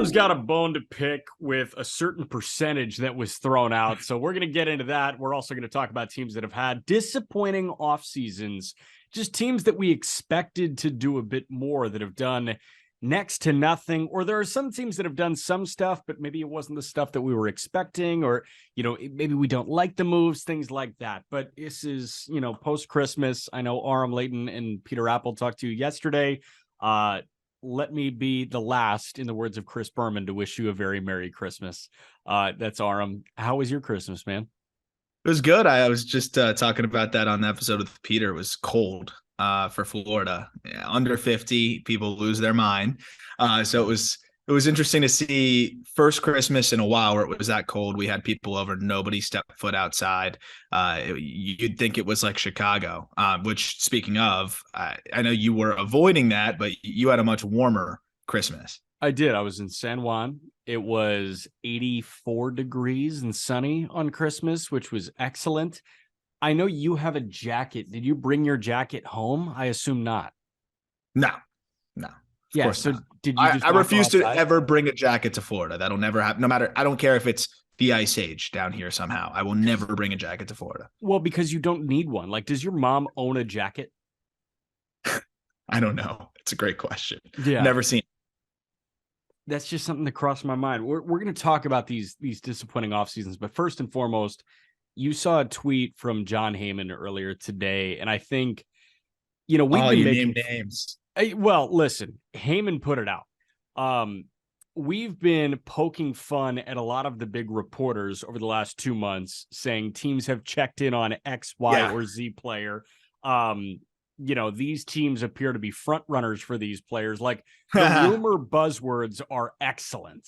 Aram's got a bone to pick with a certain percentage that was thrown out. So we're going to get into that. We're also going to talk about teams that have had disappointing off seasons, just teams that we expected to do a bit more that have done next to nothing, or there are some teams that have done some stuff, but maybe it wasn't the stuff that we were expecting, or, maybe we don't like the moves, things like that. But this is, post-Christmas. I know Aram, Layton, and Peter Apple talked to you yesterday. Let me be the last, in the words of Chris Berman, to wish you a very Merry Christmas. That's Aram. How was your Christmas, man? It was good. I was just talking about that on the episode with Peter. It was cold for Florida. Yeah, under 50, people lose their mind. So it was interesting to see first Christmas in a while where it was that cold. We had people over. Nobody stepped foot outside. You'd think it was like Chicago, which, speaking of, I know you were avoiding that, but you had a much warmer Christmas. I did. I was in San Juan. It was 84 degrees and sunny on Christmas, which was excellent. I know you have a jacket. Did you bring your jacket home? I assume not. No. Yeah. So not. did you? I refuse to ever bring a jacket to Florida. That'll never happen. No matter. I don't care if it's the Ice Age down here somehow. I will never bring a jacket to Florida. Well, because you don't need one. Like, does your mom own a jacket? I don't know. It's a great question. Yeah. Never seen. That's just something that crossed my mind. We're going to talk about these disappointing off seasons, but first and foremost, you saw a tweet from John Heyman earlier today, and I think, we've been making names. Well, listen, Heyman put it out. We've been poking fun at a lot of the big reporters over the last 2 months, saying teams have checked in on X, Y, or Z player. These teams appear to be front runners for these players. Like, the rumor buzzwords are excellent.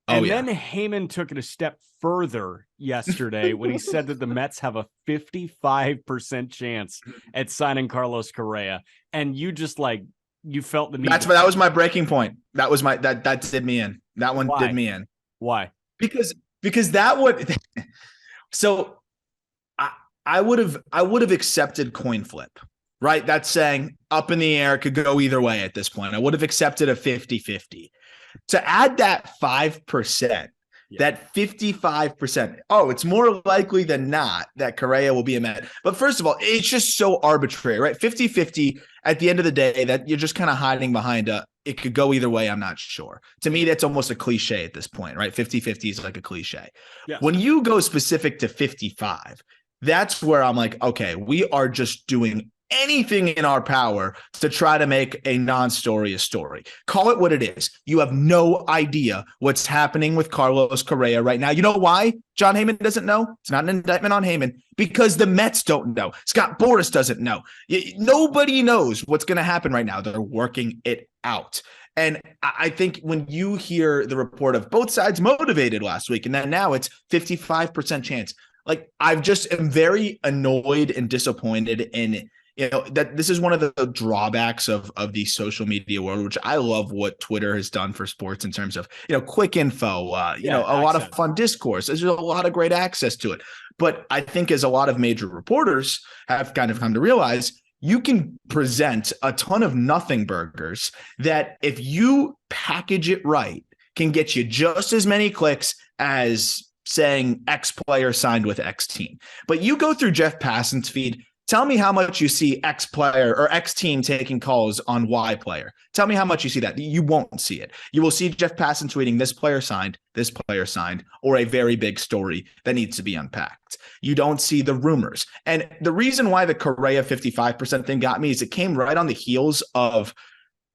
And then Heyman took it a step further yesterday when he said that the Mets have a 55% chance at signing Carlos Correa. And you just you felt the need. That was my breaking point. That did me in. That one did me in. Why? Because that would. So I would have accepted coin flip. Right? That's saying up in the air, could go either way at this point. I would have accepted a 50-50. To add that 5%, that 55%, it's more likely than not that Correa will be a Met. But first of all, it's just so arbitrary, right? 50-50 at the end of the day, that you're just kind of hiding behind it could go either way, I'm not sure. To me, that's almost a cliche at this point, right? 50-50 is like a cliche. Yes. When you go specific to 55, that's where I'm like, okay, we are just doing anything in our power to try to make a non-story a story. Call it what it is. You have no idea what's happening with Carlos Correa right now. You know why John Heyman doesn't know? It's not an indictment on Heyman, because the Mets don't know. Scott Boras doesn't know. Nobody knows what's going to happen right now. They're working it out. And I think when you hear the report of both sides motivated last week, and then now it's 55% chance, like, I've just am very annoyed and disappointed in that this is one of the drawbacks of the social media world, which I love what Twitter has done for sports in terms of, quick info, a lot of fun discourse. There's a lot of great access to it. But I think, as a lot of major reporters have kind of come to realize, you can present a ton of nothing burgers that, if you package it right, can get you just as many clicks as saying X player signed with X team. But you go through Jeff Passan's feed. Tell me how much you see X player or X team taking calls on Y player. Tell me how much you see that. You won't see it. You will see Jeff Passan tweeting this player signed, or a very big story that needs to be unpacked. You don't see the rumors. And the reason why the Correa 55% thing got me is it came right on the heels of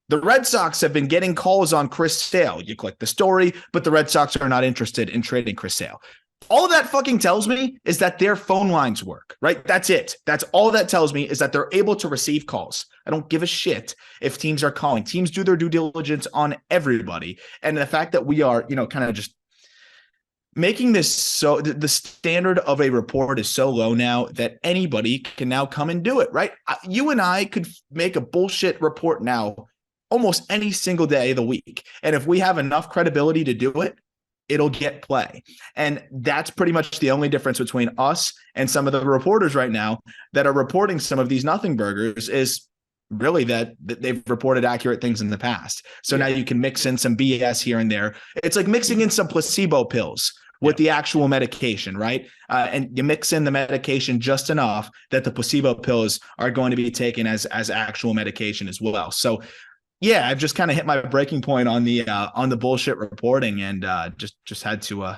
the Red Sox have been getting calls on Chris Sale. You click the story, but the Red Sox are not interested in trading Chris Sale. All that fucking tells me is that their phone lines work, right? That's it. That's all that tells me, is that they're able to receive calls. I don't give a shit if teams are calling. Teams do their due diligence on everybody. And the fact that we are, kind of just making this so the standard of a report is so low now that anybody can now come and do it, right? You and I could make a bullshit report now almost any single day of the week. And if we have enough credibility to do it, it'll get play. And that's pretty much the only difference between us and some of the reporters right now that are reporting some of these nothing burgers is really that they've reported accurate things in the past. So now Yeah. you can mix in some BS here and there. It's like mixing in some placebo pills with the actual medication, right? And you mix in the medication just enough that the placebo pills are going to be taken as actual medication as well. So yeah, I've just kind of hit my breaking point on the bullshit reporting, and just had to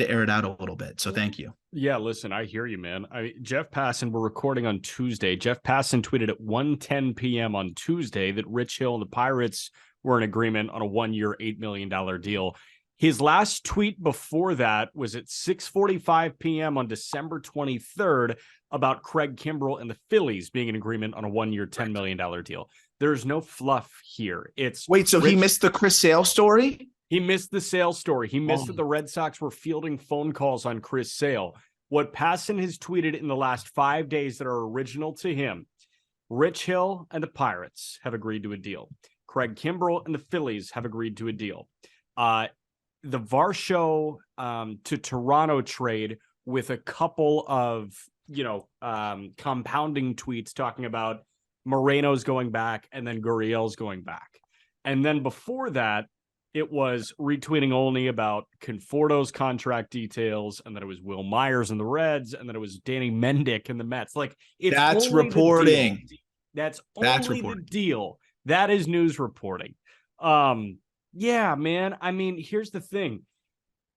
air it out a little bit. So thank you. Yeah, listen, I hear you, man. Jeff Passan, we're recording on Tuesday. Jeff Passan tweeted at 1:10 p.m. on Tuesday that Rich Hill and the Pirates were in agreement on a 1-year, $8 million deal. His last tweet before that was at 6:45 p.m. on December 23rd about Craig Kimbrell and the Phillies being in agreement on a 1-year, $10 million deal. There's no fluff here. Wait, so he missed the Chris Sale story? He missed the Sale story. He missed that the Red Sox were fielding phone calls on Chris Sale. What Passan has tweeted in the last 5 days that are original to him: Rich Hill and the Pirates have agreed to a deal. Craig Kimbrell and the Phillies have agreed to a deal. The Varsho to Toronto trade with a couple of, compounding tweets talking about Moreno's going back and then Gurriel's going back. And then before that, it was retweeting only about Conforto's contract details, and then it was Will Myers and the Reds, and then it was Danny Mendick and the Mets. Like, that's reporting. That's only the deal. That is news reporting. Yeah, man. I mean, here's the thing.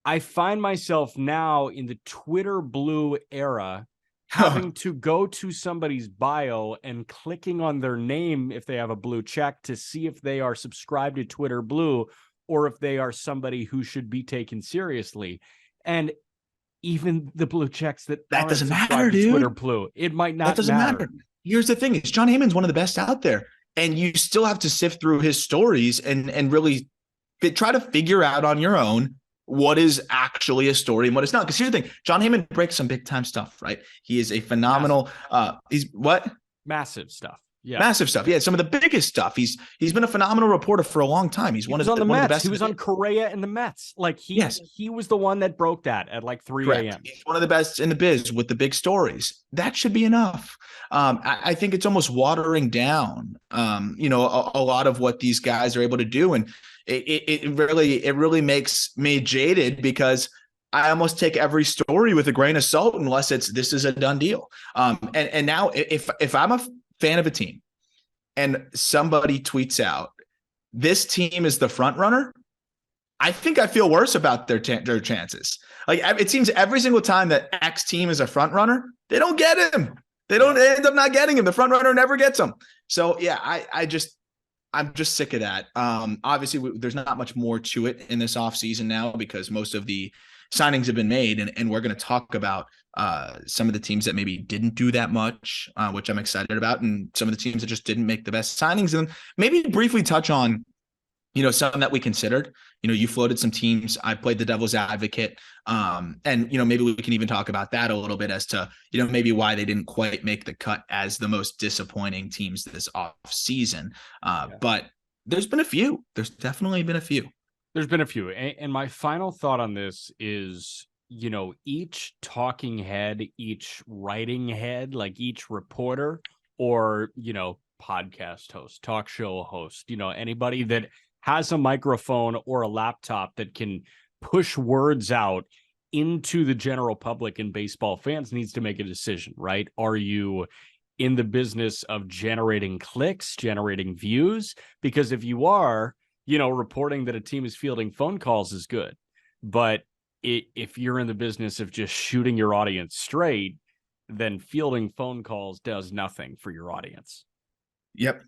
I find myself now in the Twitter blue era having to go to somebody's bio and clicking on their name if they have a blue check to see if they are subscribed to Twitter Blue or if they are somebody who should be taken seriously. And even the blue checks that doesn't matter, dude. Twitter Blue, it might not. That doesn't matter. Here's the thing: is John Heyman's one of the best out there, and you still have to sift through his stories and really try to figure out on your own what is actually a story and what is not. Because here's the thing: John Heyman breaks some big time stuff, right? He is a phenomenal. Massive stuff. Yeah. Massive stuff. Yeah. Some of the biggest stuff. He's been a phenomenal reporter for a long time. He was on the best. He was on Correa and the Mets. Like he was the one that broke that at like 3 a.m. He's one of the best in the biz with the big stories. That should be enough. I think it's almost watering down, a lot of what these guys are able to do. And it really makes me jaded because I almost take every story with a grain of salt unless this is a done deal. And now if I'm a fan of a team and somebody tweets out, this team is the front runner, I think I feel worse about their chances. Like, it seems every single time that X team is a front runner, they don't get him. They end up not getting him. The front runner never gets him. So yeah, I'm just sick of that. Obviously there's not much more to it in this offseason now because most of the signings have been made, and we're going to talk about some of the teams that maybe didn't do that much, which I'm excited about, and some of the teams that just didn't make the best signings, and maybe briefly touch on, some that we considered. You floated some teams. I played the devil's advocate, and maybe we can even talk about that a little bit as to maybe why they didn't quite make the cut as the most disappointing teams this off season. But there's been a few. There's definitely been a few. There's been a few. And my final thought on this is, each talking head, each writing head, like each reporter or, podcast host, talk show host, anybody that has a microphone or a laptop that can push words out into the general public and baseball fans needs to make a decision, right? Are you in the business of generating clicks, generating views? Because if you are, reporting that a team is fielding phone calls is good. But if you're in the business of just shooting your audience straight, then fielding phone calls does nothing for your audience. Yep.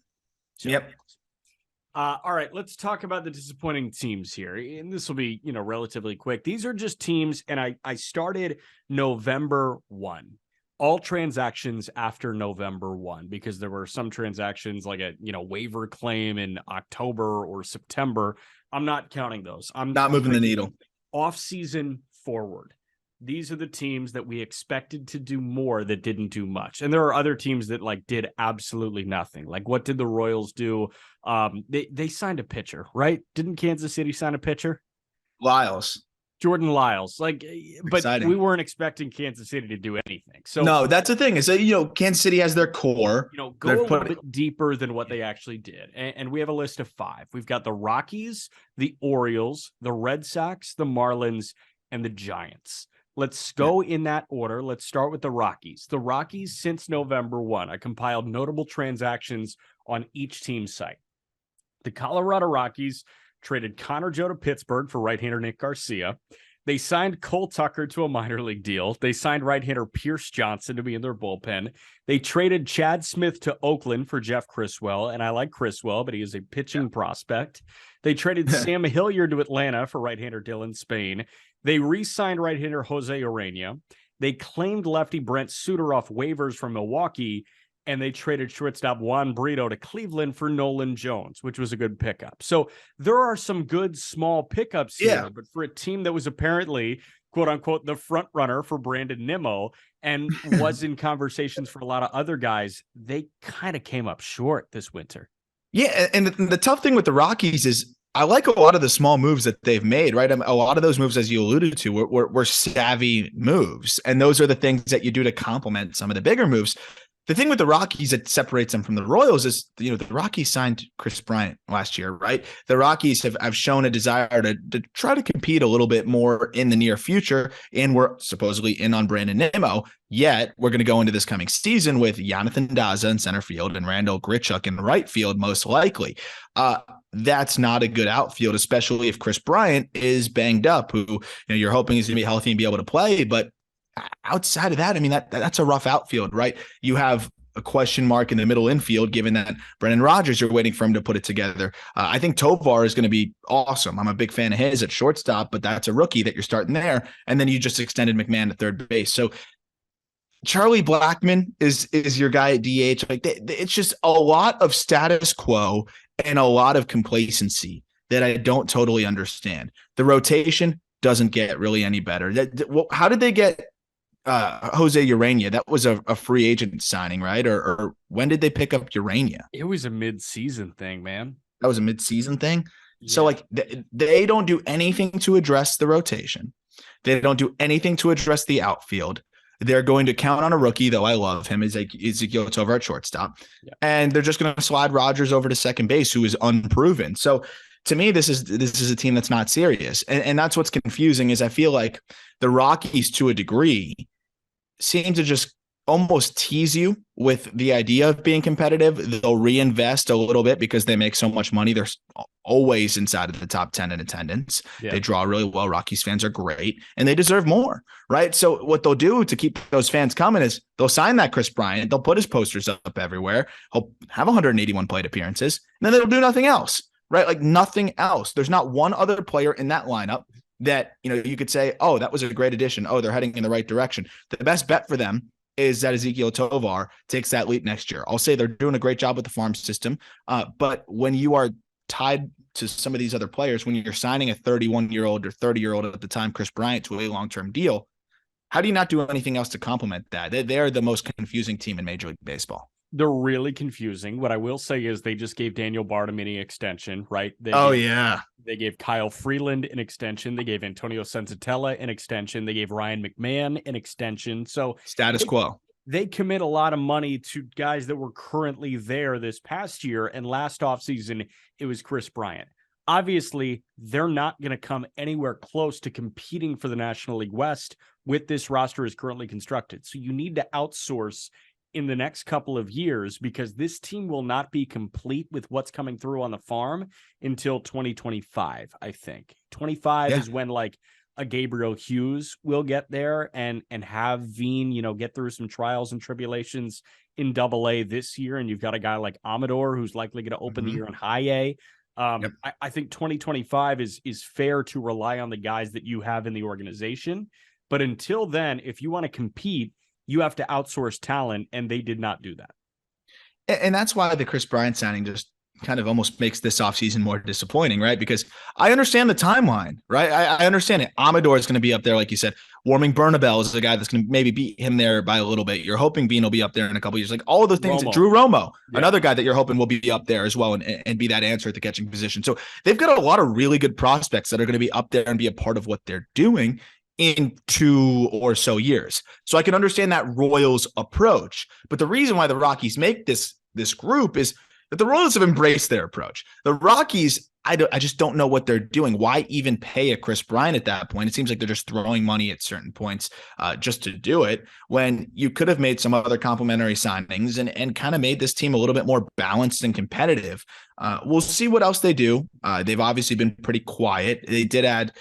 All right, let's talk about the disappointing teams here. And this will be, relatively quick. These are just teams, and I started November 1. All transactions after November 1, because there were some transactions like a waiver claim in October or September. I'm not counting those. I'm not moving the needle. Off season forward. These are the teams that we expected to do more that didn't do much. And there are other teams that did absolutely nothing. Like, what did the Royals do? They signed a pitcher, right? Didn't Kansas City sign a pitcher? Lyles. Jordan Lyles, but Exciting. we weren't expecting Kansas City to do anything. So no, that's the thing is that, Kansas City has their core. Go a little bit deeper than what they actually did. And we have a list of 5. We've got the Rockies, the Orioles, the Red Sox, the Marlins, and the Giants. Let's go in that order. Let's start with the Rockies. The Rockies, since November 1, I compiled notable transactions on each team's site. The Colorado Rockies traded Connor Joe to Pittsburgh for right-hander Nick Garcia. They signed Cole Tucker to a minor league deal. They signed right-hander Pierce Johnson to be in their bullpen. They traded Chad Smith to Oakland for Jeff Criswell, and I like Criswell, but he is a pitching prospect. They traded Sam Hilliard to Atlanta for right-hander Dylan Spain. They re-signed right-hander Jose Urena. They claimed lefty Brent Suter off waivers from Milwaukee, and they traded shortstop Juan Brito to Cleveland for Nolan Jones, which was a good pickup. So there are some good small pickups here, but for a team that was apparently, quote unquote, the front runner for Brandon Nimmo and was in conversations for a lot of other guys, they kind of came up short this winter. Yeah, and the tough thing with the Rockies is I like a lot of the small moves that they've made, right? A lot of those moves, as you alluded to, were savvy moves. And those are the things that you do to complement some of the bigger moves. The thing with the Rockies that separates them from the Royals is, the Rockies signed Chris Bryant last year, right? The Rockies have shown a desire to try to compete a little bit more in the near future, and we're supposedly in on Brandon Nimmo. Yet we're going to go into this coming season with Jonathan Daza in center field and Randall Grichuk in right field, most likely. That's not a good outfield, especially if Chris Bryant is banged up, who you're hoping he's going to be healthy and be able to play, but outside of that, I mean, that's a rough outfield, right? You have a question mark in the middle infield, given that Brendan Rodgers, you're waiting for him to put it together. I think Tovar is going to be awesome. I'm a big fan of his at shortstop, but that's a rookie that you're starting there. And then you just extended McMahon to third base. So Charlie Blackmon is your guy at DH. It's just a lot of status quo and a lot of complacency that I don't totally understand. The rotation doesn't get really any better. How did they get Jose Urena? That was a free agent signing, right? Or when did they pick up Urena? It was a mid-season thing, man. That was a mid-season thing. Yeah. So they don't do anything to address the rotation. They don't do anything to address the outfield. They're going to count on a rookie, though I love him, Ezekiel Tovar at shortstop. Yeah. And they're just going to slide Rodgers over to second base, who is unproven. So to me, this is a team that's not serious. And that's what's confusing is I feel like the Rockies, to a degree, seem to just almost tease you with the idea of being competitive. They'll reinvest a little bit because they make so much money. They're always inside of the top 10 in attendance. Yeah. They draw really well. Rockies fans are great, and they deserve more, right? So what they'll do to keep those fans coming is they'll sign that Chris Bryant. They'll put his posters up everywhere. He'll have 181 plate appearances, and then they'll do nothing else, right? Like nothing else. There's not one other player in that lineup that, you could say, oh, that was a great addition. Oh, they're heading in the right direction. The best bet for them is that Ezekiel Tovar takes that leap next year. I'll say they're doing a great job with the farm system. But when you are tied to some of these other players, when you're signing a 31-year-old or 30-year-old at the time, Chris Bryant, to a long-term deal, how do you not do anything else to complement that? They're the most confusing team in Major League Baseball. They're really confusing. What I will say is they just gave Daniel Bard a mini extension, right? They gave Kyle Freeland an extension. They gave Antonio Senzatella an extension. They gave Ryan McMahon an extension. So status quo. They commit a lot of money to guys that were currently there this past year. And last offseason, it was Chris Bryant. Obviously, they're not going to come anywhere close to competing for the National League West with this roster as currently constructed. So you need to outsource in the next couple of years, because this team will not be complete with what's coming through on the farm until 2025. I think 25 is when a Gabriel Hughes will get there and have Veen, get through some trials and tribulations in AA this year. And you've got a guy like Amador, who's likely going to open the year in high A. I think 2025 is fair to rely on the guys that you have in the organization. But until then, if you want to compete, you have to outsource talent, and they did not do that. And that's why the Chris Bryant signing just kind of almost makes this offseason more disappointing, right? Because I understand the timeline, right? I understand it. Amador is going to be up there, like you said. Warming Bernabel is the guy that's going to maybe beat him there by a little bit. You're hoping Bean will be up there in a couple of years. Like all of those things. Romo. Drew Romo, Yeah. another guy that you're hoping will be up there as well and be that answer at the catching position. So they've got a lot of really good prospects that are going to be up there and be a part of what they're doing in 2 or so years. So I can understand that Royals approach. But the reason why the Rockies make this group is that the Royals have embraced their approach. The Rockies, I just don't know what they're doing. Why even pay a Chris Bryant at that point? It seems like they're just throwing money at certain points just to do it, when you could have made some other complementary signings and kind of made this team a little bit more balanced and competitive. We'll see what else they do. They've obviously been pretty quiet. They did add,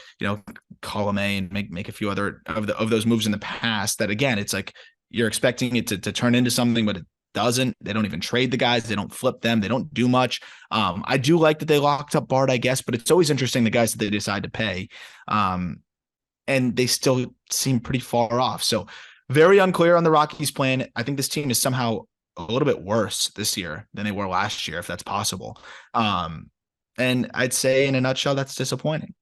column A and make a few other of those moves in the past that, again, it's like you're expecting it to turn into something, but it doesn't. They don't even trade the guys. They don't flip them. They don't do much. I do like that they locked up Bart, I guess, but it's always interesting the guys that they decide to pay. And they still seem pretty far off. So very unclear on the Rockies' plan. I think this team is somehow a little bit worse this year than they were last year, if that's possible. And I'd say in a nutshell, that's disappointing.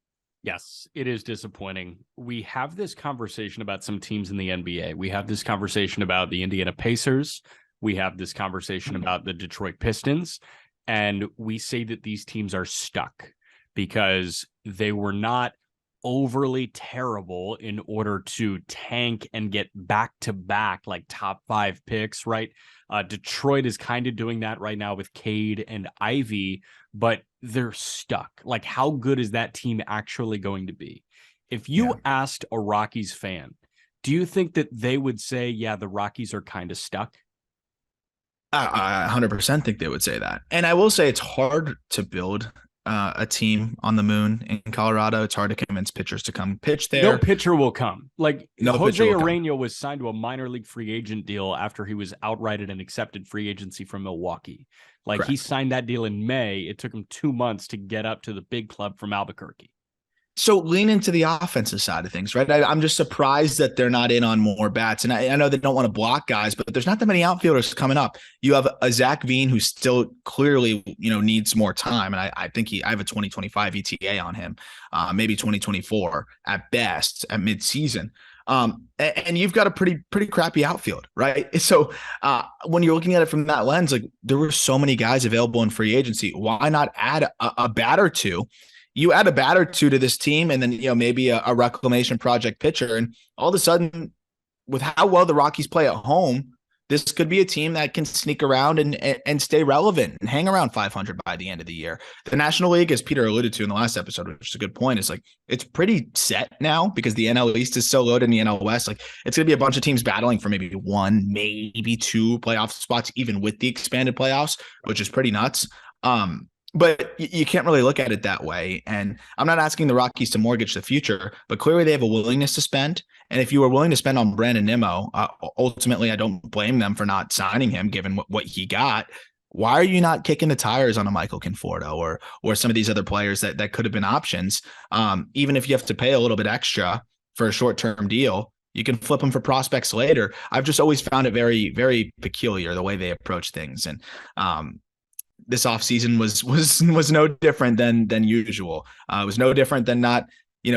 Yes, it is disappointing. We have this conversation about some teams in the NBA. We have this conversation about the Indiana Pacers. We have this conversation about the Detroit Pistons. And we say that these teams are stuck because they were not overly terrible in order to tank and get back-to-back like top 5 picks, right? Detroit is kind of doing that right now with Cade and Ivy, but they're stuck. Like, how good is that team actually going to be? If you asked a Rockies fan, do you think that they would say, yeah, the Rockies are kind of stuck? I 100% think they would say that. And I will say it's hard to build a team on the moon in Colorado. It's hard to convince pitchers to come pitch there. No pitcher will come. Like, Jose Aram come. was signed to a minor league free agent deal after he was outrighted and accepted free agency from Milwaukee. Like, Correct. He signed that deal in May. It took him 2 months to get up to the big club from Albuquerque. So lean into the offensive side of things, right? I'm just surprised that they're not in on more bats. And I know they don't want to block guys, but there's not that many outfielders coming up. You have a Zach Veen who still clearly, needs more time. And I think I have a 2025 ETA on him, maybe 2024 at best at midseason. And you've got a pretty crappy outfield, right? So when you're looking at it from that lens, like there were so many guys available in free agency. Why not add a bat or two? You add a bat or two to this team and then, maybe a reclamation project pitcher. And all of a sudden, with how well the Rockies play at home, this could be a team that can sneak around and stay relevant and hang around 500 by the end of the year. The National League, as Peter alluded to in the last episode, which is a good point, is like it's pretty set now because the NL East is so loaded in the NL West. Like it's going to be a bunch of teams battling for maybe 1, maybe 2 playoff spots, even with the expanded playoffs, which is pretty nuts. But you can't really look at it that way. And I'm not asking the Rockies to mortgage the future, but clearly they have a willingness to spend. And if you were willing to spend on Brandon Nimmo, ultimately, I don't blame them for not signing him, given what he got. Why are you not kicking the tires on a Michael Conforto or some of these other players that could have been options? Even if you have to pay a little bit extra for a short-term deal, you can flip them for prospects later. I've just always found it very, very peculiar the way they approach things. And this offseason was no different than usual. It was no different than not,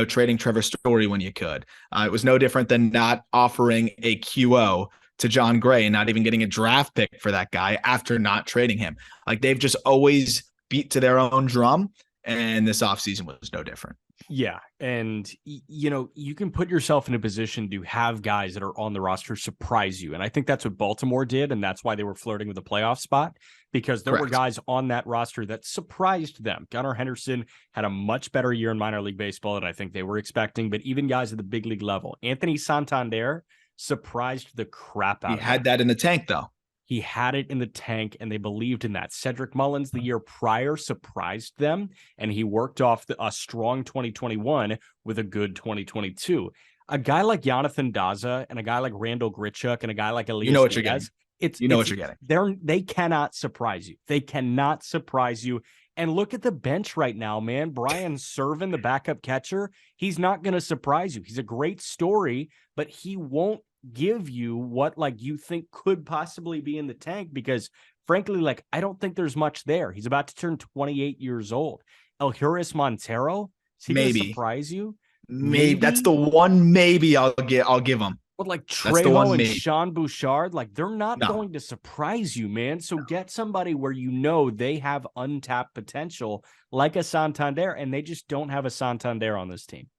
trading Trevor Story when you could. It was no different than not offering a QO to John Gray and not even getting a draft pick for that guy after not trading him. Like they've just always beat to their own drum, and this offseason was no different. Yeah. And, you can put yourself in a position to have guys that are on the roster surprise you. And I think that's what Baltimore did. And that's why they were flirting with a playoff spot, because there were guys on that roster that surprised them. Gunnar Henderson had a much better year in minor league baseball than I think they were expecting. But even guys at the big league level, Anthony Santander surprised the crap out of him. He had that in the tank, though. He had it in the tank, and they believed in that. Cedric Mullins, the year prior, surprised them, and he worked off a strong 2021 with a good 2022. A guy like Jonathan Daza and a guy like Randall Grichuk and a guy like Elias you know what Diaz, you're getting. What you're getting. They cannot surprise you. They cannot surprise you. And look at the bench right now, man. Brian Serven, the backup catcher, he's not going to surprise you. He's a great story, but he won't give you what you think could possibly be in the tank, because frankly, like, I don't think there's much there. He's about to turn 28 years old. Elhuris Montero, is he going to surprise you? Maybe that's the one maybe I'll give him. But like That's the one Trejo and maybe. Sean Bouchard, like, they're not going to surprise you, man. So get somebody where you know they have untapped potential, like a Santander, and they just don't have a Santander on this team.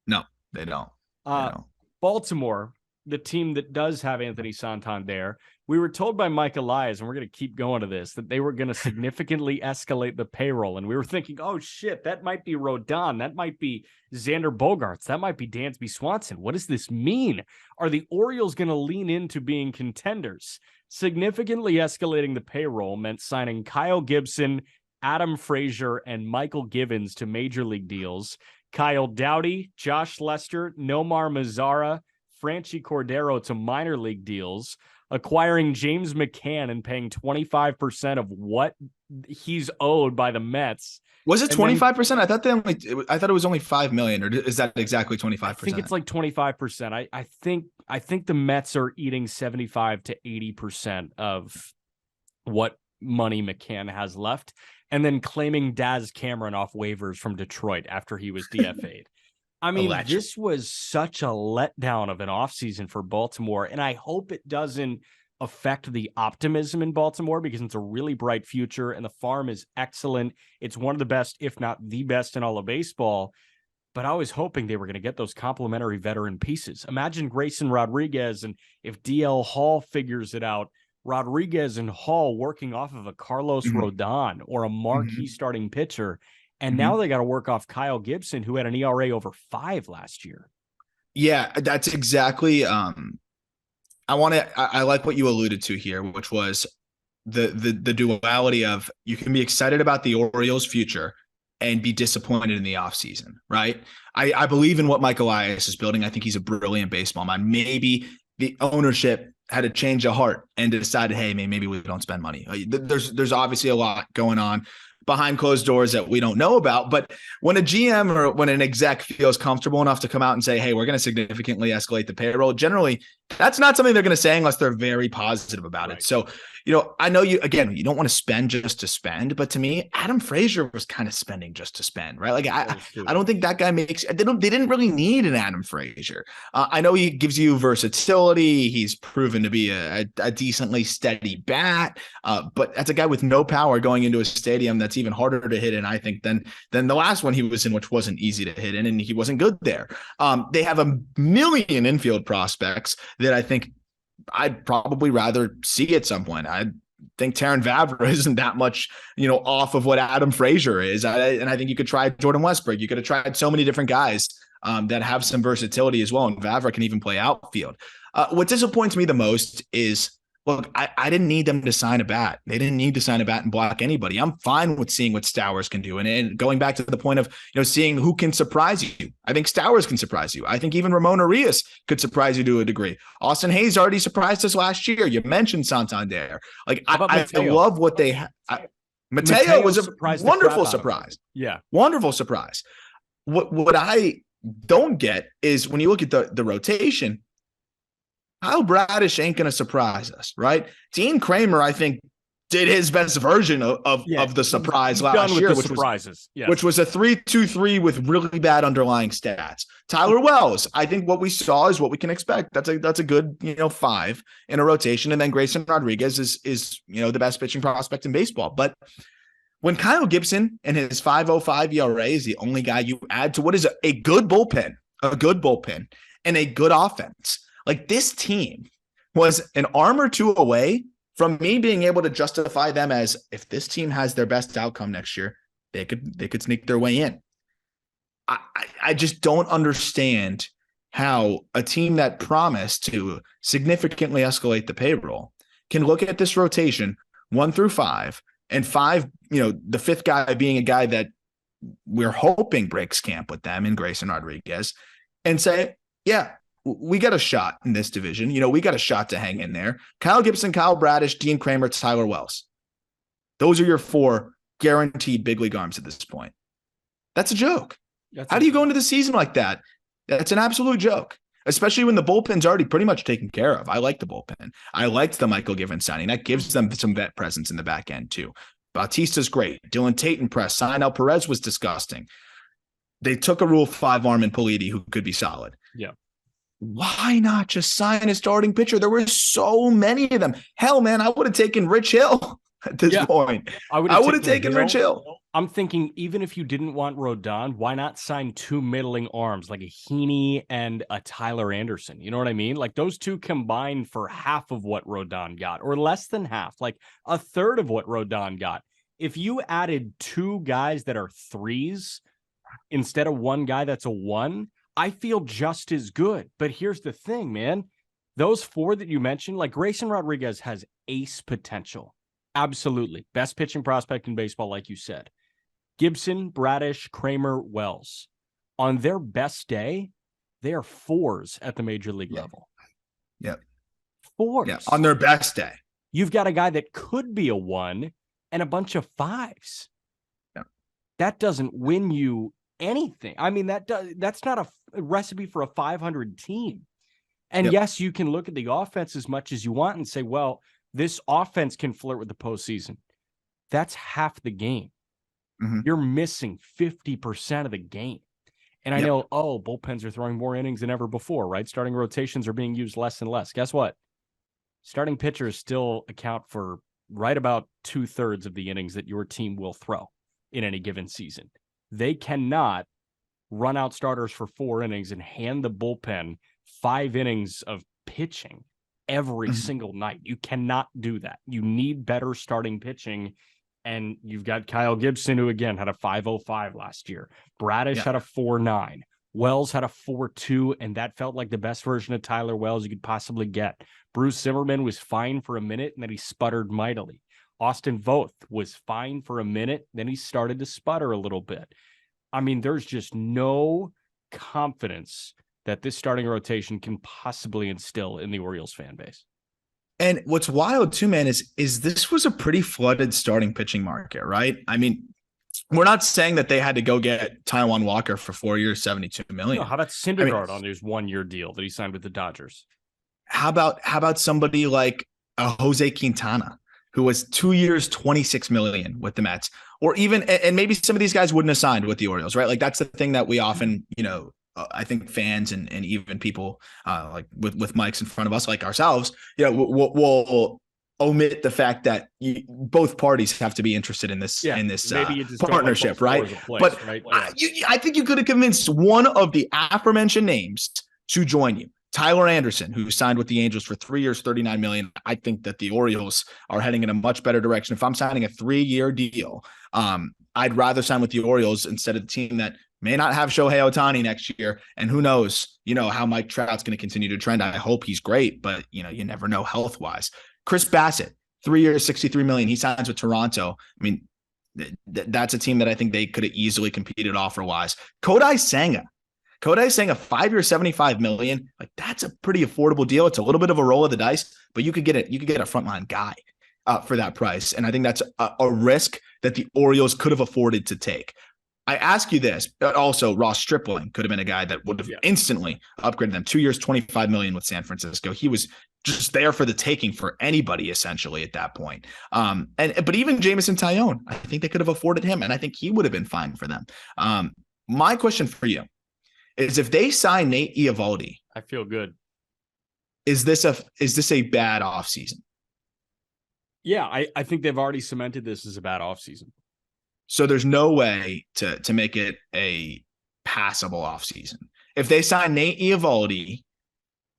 No, they don't. Baltimore, the team that does have Anthony Santander, we were told by Mike Elias, and we're going to keep going to this, that they were going to significantly escalate the payroll. And we were thinking, oh, shit, that might be Rodon. That might be Xander Bogaerts. That might be Dansby Swanson. What does this mean? Are the Orioles going to lean into being contenders? Significantly escalating the payroll meant signing Kyle Gibson, Adam Frazier, and Michael Givens to major league deals. Kyle Dowdy, Josh Lester, Nomar Mazara, Franchi Cordero to minor league deals, acquiring James McCann and paying 25% of what he's owed by the Mets. Was it 25%? I thought it was only $5 million, or is that exactly 25%? I think it's like 25%. I think the Mets are eating 75 to 80% of what money McCann has left, and then claiming Daz Cameron off waivers from Detroit after he was DFA'd. I mean, this was such a letdown of an offseason for Baltimore, and I hope it doesn't affect the optimism in Baltimore, because it's a really bright future, and the farm is excellent. It's one of the best, if not the best, in all of baseball. But I was hoping they were going to get those complimentary veteran pieces. Imagine Grayson Rodriguez, and if DL Hall figures it out, Rodriguez and Hall working off of a Carlos Rodon or a marquee starting pitcher. And now they got to work off Kyle Gibson, who had an ERA over 5 last year. Yeah, that's exactly. I like what you alluded to here, which was the duality of, you can be excited about the Orioles' future and be disappointed in the offseason, right? I believe in what Mike Elias is building. I think he's a brilliant baseball mind. Maybe the ownership had a change of heart and decided, hey, maybe we don't spend money. There's obviously a lot going on behind closed doors that we don't know about. But when a GM or when an exec feels comfortable enough to come out and say, hey, we're going to significantly escalate the payroll, generally that's not something they're going to say unless they're very positive about it. So, I know you don't want to spend just to spend, but to me, Adam Frazier was kind of spending just to spend, right? Like I don't think that guy they didn't really need an Adam Frazier. I know he gives you versatility. He's proven to be a decently steady bat, but that's a guy with no power going into a stadium that's even harder to hit in, I think, than the last one he was in, which wasn't easy to hit in, and he wasn't good there. They have a million infield prospects that I think I'd probably rather see at some point. I think Terran Vavra isn't that much, off of what Adam Frazier is. And I think you could try Jordan Westbrook. You could have tried so many different guys that have some versatility as well. And Vavra can even play outfield. What disappoints me the most is, look, I didn't need them to sign a bat. They didn't need to sign a bat and block anybody. I'm fine with seeing what Stowers can do. And going back to the point of, seeing who can surprise you. I think Stowers can surprise you. I think even Ramon Arias could surprise you to a degree. Austin Hayes already surprised us last year. You mentioned Santander. Like, I love what they have. Mateo was a wonderful surprise. Yeah. Wonderful surprise. What I don't get is when you look at the rotation, Kyle Bradish ain't going to surprise us, right? Dean Kramer, I think, did his best version of the surprise last year, which was a 3.23 with really bad underlying stats. Tyler Wells, I think what we saw is what we can expect. That's a good 5 in a rotation, and then Grayson Rodriguez is the best pitching prospect in baseball. But when Kyle Gibson and his 5.05 ERA is the only guy you add to what is a good bullpen, and a good offense. Like, this team was an arm or two away from me being able to justify them as, if this team has their best outcome next year, they could sneak their way in. I just don't understand how a team that promised to significantly escalate the payroll can look at this rotation 1 through 5, and 5, the fifth guy being a guy that we're hoping breaks camp with them in Grayson Rodriguez, and say, yeah, we got a shot in this division. We got a shot to hang in there. Kyle Gibson, Kyle Bradish, Dean Kramer, Tyler Wells. Those are your 4 guaranteed big league arms at this point. That's a joke. How do you go into the season like that? That's an absolute joke. especially when the bullpen's already pretty much taken care of. I like the bullpen. I liked the Michael Givens signing. That gives them some vet presence in the back end too. Bautista's great. Dylan Tate impressed. Sinel Perez was disgusting. They took a Rule 5 arm in Politi who could be solid. Yeah. Why not just sign a starting pitcher? There were so many of them. Hell, man, I would have taken Rich Hill at this point. I would have taken Rich Hill. I'm thinking, even if you didn't want Rodon, why not sign two middling arms like a Heaney and a Tyler Anderson? You know what I mean? Like those two combined for half of what Rodon got, or less than half, like a third of what Rodon got. If you added two guys that are threes instead of one guy that's a one, I feel just as good. But here's the thing, man. Those four that you mentioned, like Grayson Rodriguez has ace potential. Absolutely. Best pitching prospect in baseball, like you said. Gibson, Bradish, Kramer, Wells. On their best day, they are fours at the major league level. Yep. Fours. Yeah. On their best day. You've got a guy that could be a one and a bunch of fives. Yep. That doesn't win you anything. I mean, that's not a recipe for a 500 team. And yes, you can look at the offense as much as you want and say, well, this offense can flirt with the postseason. That's half the game. Mm-hmm. You're missing 50% of the game. And I know, bullpens are throwing more innings than ever before, right? Starting rotations are being used less and less. Guess what? Starting pitchers still account for right about 2/3 of the innings that your team will throw in any given season. They cannot run out starters for 4 innings and hand the bullpen 5 innings of pitching every single night. You cannot do that. You need better starting pitching. And you've got Kyle Gibson, who again had a 5.05 last year. Bradish had a 4.9. Wells had a 4.2, and that felt like the best version of Tyler Wells you could possibly get. Bruce Zimmerman was fine for a minute, and then he sputtered mightily. Austin Voth was fine for a minute, then he started to sputter a little bit. I mean, there's just no confidence that this starting rotation can possibly instill in the Orioles fan base. And what's wild too, man, is this was a pretty flooded starting pitching market, right? I mean, we're not saying that they had to go get Taijuan Walker for 4 years, $72 million. No, how about Syndergaard on his 1-year deal that he signed with the Dodgers? How about somebody like Jose Quintana, who was 2 years, $26 million with the Mets, or even, and maybe some of these guys wouldn't have signed with the Orioles, right? Like that's the thing that we often, I think fans and even people like with mics in front of us, like ourselves, we'll omit the fact that both parties have to be interested in this partnership, right? But right? I think you could have convinced one of the aforementioned names to join you. Tyler Anderson, who signed with the Angels for 3 years, $39 million. I think that the Orioles are heading in a much better direction. If I'm signing a 3-year deal, I'd rather sign with the Orioles instead of the team that may not have Shohei Ohtani next year. And who knows, how Mike Trout's going to continue to trend. I hope he's great, but you never know health-wise. Chris Bassett, 3 years, $63 million. He signs with Toronto. I mean, that's a team that I think they could have easily competed offer-wise. Kodai Senga, 5 years, $75 million. Like that's a pretty affordable deal. It's a little bit of a roll of the dice, but you could get it. You could get a frontline guy for that price. And I think that's a risk that the Orioles could have afforded to take. I ask you this, but also Ross Stripling could have been a guy that would have instantly upgraded them. 2 years, $25 million with San Francisco. He was just there for the taking for anybody essentially at that point. But even Jameson Taillon, I think they could have afforded him, and I think he would have been fine for them. My question for you is, if they sign Nate Eovaldi, I feel good. Is this a bad offseason? Yeah, I think they've already cemented this as a bad offseason. So there's no way to make it a passable offseason. If they sign Nate Eovaldi,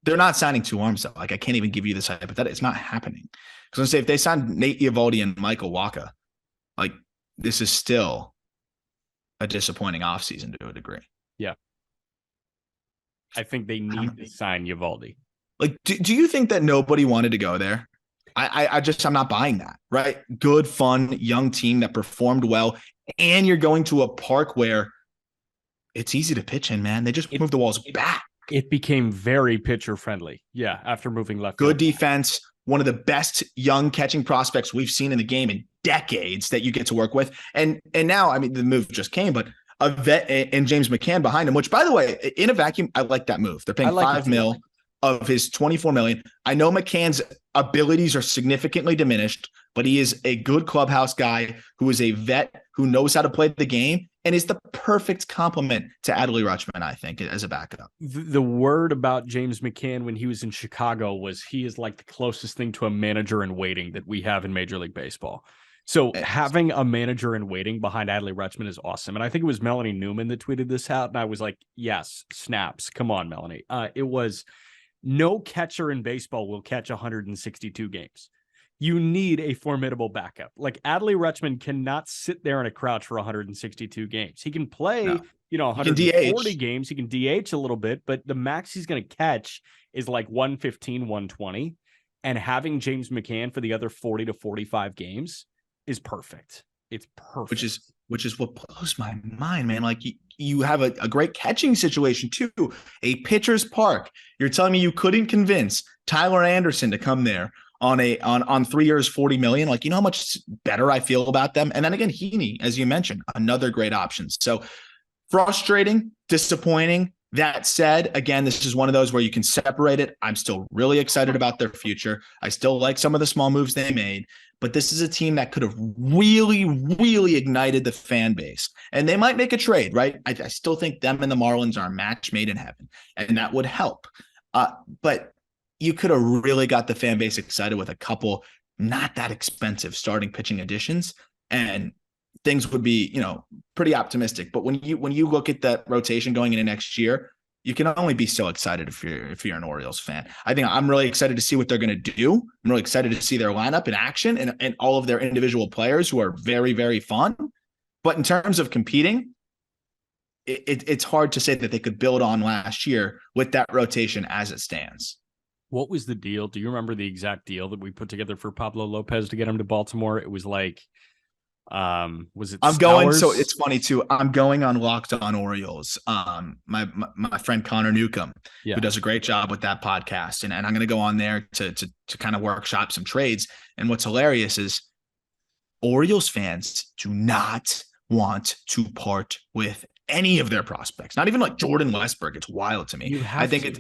they're not signing 2 arms though. Like I can't even give you this hypothetical. It's not happening. Because I'm say if they sign Nate Eovaldi and Michael Wacha, like this is still a disappointing offseason to a degree. Yeah. I think they need to sign Eovaldi. Like, do you think that nobody wanted to go there? I'm not buying that, right? Good, fun, young team that performed well. And you're going to a park where it's easy to pitch in, man. They just moved the walls back. It became very pitcher friendly. Yeah. After moving left. Good defense. One of the best young catching prospects we've seen in the game in decades that you get to work with. And now, I mean, the move just came, but a vet and James McCann behind him, which, by the way, in a vacuum, I like that move. They're paying $5 million of his $24 million. I know McCann's abilities are significantly diminished, but he is a good clubhouse guy who is a vet who knows how to play the game and is the perfect complement to Adley Rutschman, I think, as a backup. The word about James McCann when he was in Chicago was he is like the closest thing to a manager in waiting that we have in Major League Baseball. So having a manager in waiting behind Adley Rutschman is awesome. And I think it was Melanie Newman that tweeted this out. And I was like, yes, snaps. Come on, Melanie. It was no catcher in baseball will catch 162 games. You need a formidable backup. Like Adley Rutschman cannot sit there in a crouch for 162 games. He can play, 140 games. He can DH a little bit, but the max he's going to catch is like 115, 120. And having James McCann for the other 40 to 45 games is perfect. It's perfect. Which is what blows my mind, man. Like you have a great catching situation too. A pitcher's park. You're telling me you couldn't convince Tyler Anderson to come there on 3 years, $40 million. Like, you know how much better I feel about them. And then again, Heaney, as you mentioned, another great option. So frustrating, disappointing. That said, again, this is one of those where you can separate it. I'm still really excited about their future. I still like some of the small moves they made, but this is a team that could have really, really ignited the fan base. And they might make a trade, right? I still think them and the Marlins are a match made in heaven, and that would help. But you could have really got the fan base excited with a couple not that expensive starting pitching additions, and things would be, pretty optimistic. But when you look at that rotation going into next year, you can only be so excited if you're an Orioles fan. I think I'm really excited to see what they're going to do. I'm really excited to see their lineup in action and all of their individual players who are very, very fun. But in terms of competing, it's hard to say that they could build on last year with that rotation as it stands. What was the deal? Do you remember the exact deal that we put together for Pablo Lopez to get him to Baltimore? It was like, was it? So it's funny too. I'm going on Locked On Orioles. My friend Connor Newcomb, who does a great job with that podcast, and I'm going to go on there to kind of workshop some trades. And what's hilarious is Orioles fans do not want to part with any of their prospects. Not even like Jordan Westburg. It's wild to me. I think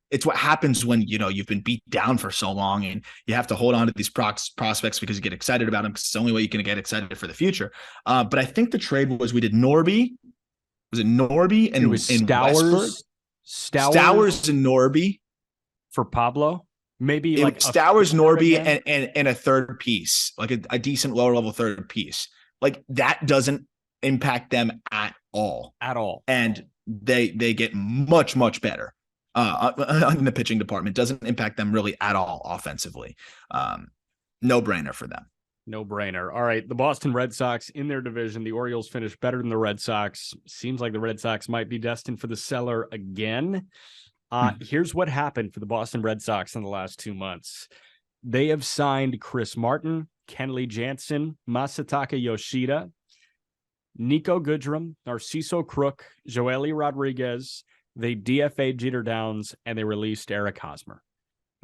it's what happens when, you've been beat down for so long and you have to hold on to these prospects because you get excited about them because it's the only way you can get excited for the future. But I think the trade was we did Norby. Was it Norby and it was Stowers? Stowers and Norby for Pablo. Maybe like Stowers, Norby, and a third piece, like a decent lower level third piece. Like that doesn't impact them at all. And they get much, much better. In the pitching department. Doesn't impact them really at all offensively. No brainer for them. No brainer. All right. The Boston Red Sox in their division, the Orioles finished better than the Red Sox. Seems like the Red Sox might be destined for the cellar again. Here's what happened for the Boston Red Sox in the last 2 months. They have signed Chris Martin, Kenley Jansen, Masataka Yoshida, Nico Goodrum, Narciso Crook, Joely Rodriguez. They DFA'd Jeter Downs, and they released Eric Hosmer.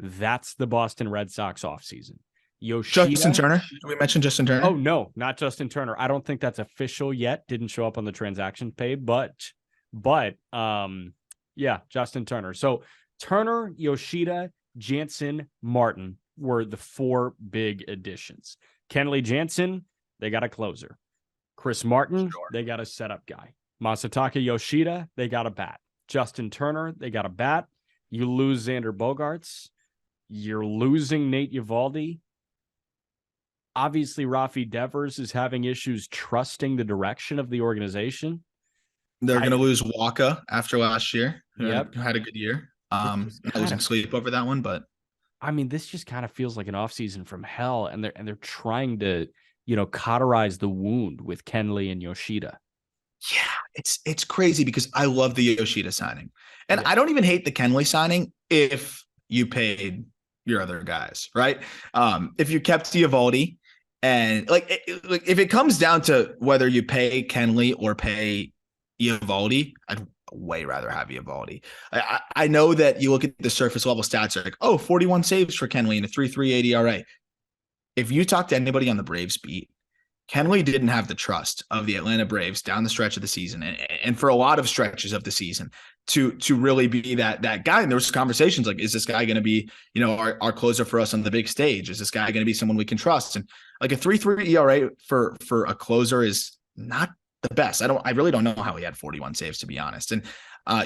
That's the Boston Red Sox offseason. Justin Turner? Did we mention Justin Turner? Oh, no, not Justin Turner. I don't think that's official yet. Didn't show up on the transaction pay, but Justin Turner. So Turner, Yoshida, Jansen, Martin were the four big additions. Kenley Jansen, they got a closer. Chris Martin, they got a setup guy. Masataka Yoshida, they got a bat. Justin Turner, they got a bat. You lose Xander Bogaerts. You're losing Nate Eovaldi. Obviously, Rafi Devers is having issues trusting the direction of the organization. They're going to lose Waka after last year. Yep. Who had a good year. Not losing sleep over that one, but I mean, this just kind of feels like an offseason from hell, and they're trying to, cauterize the wound with Kenley and Yoshida. Yeah, it's crazy because I love the Yoshida signing. And I don't even hate the Kenley signing if you paid your other guys, right? If you kept Eovaldi and if it comes down to whether you pay Kenley or pay Eovaldi, I'd way rather have Eovaldi. I know that you look at the surface level stats, like, 41 saves for Kenley and a 3.38 ERA. If you talk to anybody on the Braves beat, Kenley didn't have the trust of the Atlanta Braves down the stretch of the season and for a lot of stretches of the season to really be that guy. And there was conversations like, is this guy going to be, our closer for us on the big stage? Is this guy going to be someone we can trust? And like a 3.3 ERA for a closer is not the best. I really don't know how he had 41 saves, to be honest. And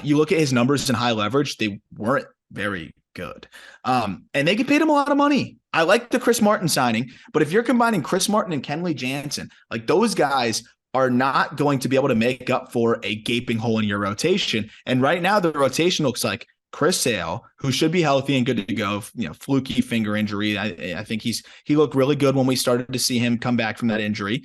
you look at his numbers in high leverage, they weren't very good. And they get paid him a lot of money. I like the Chris Martin signing, but if you're combining Chris Martin and Kenley Jansen, like those guys are not going to be able to make up for a gaping hole in your rotation. And right now the rotation looks like Chris Sale, who should be healthy and good to go, fluky finger injury. I think he looked really good when we started to see him come back from that injury.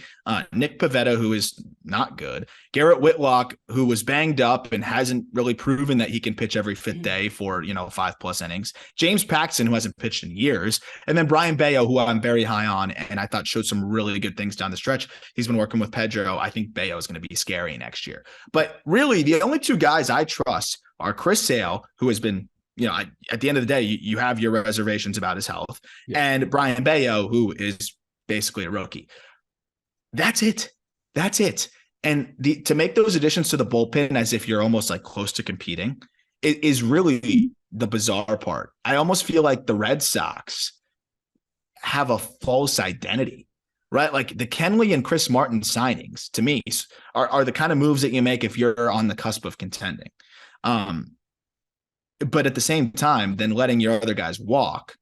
Nick Pivetta, who is not good. Garrett Whitlock, who was banged up and hasn't really proven that he can pitch every fifth day for, 5+ innings. James Paxton, who hasn't pitched in years. And then Brian Bayo, who I'm very high on and I thought showed some really good things down the stretch. He's been working with Pedro. I think Bayo is going to be scary next year. But really, the only two guys I trust are Chris Sale, who has been, at the end of the day, you have your reservations about his health, and Brian Bayo, who is basically a rookie. That's it. And to make those additions to the bullpen as if you're almost like close to competing is really the bizarre part. I almost feel like the Red Sox have a false identity, right? Like the Kenley and Chris Martin signings to me are the kind of moves that you make if you're on the cusp of contending. But at the same time, then letting your other guys walk,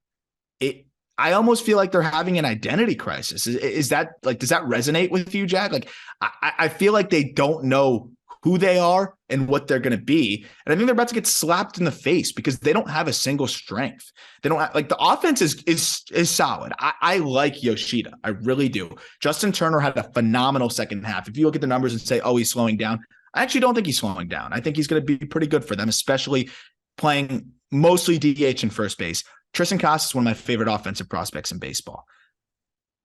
I almost feel like they're having an identity crisis. Is that like, does that resonate with you, Jack? Like, I feel like they don't know who they are and what they're going to be. And I think they're about to get slapped in the face because they don't have a single strength. They don't have, like, the offense is solid. I like Yoshida. I really do. Justin Turner had a phenomenal second half. If you look at the numbers and say, oh, he's slowing down, I actually don't think he's slowing down. I think he's going to be pretty good for them, especially playing mostly DH and first base. Tristan Casas is one of my favorite offensive prospects in baseball.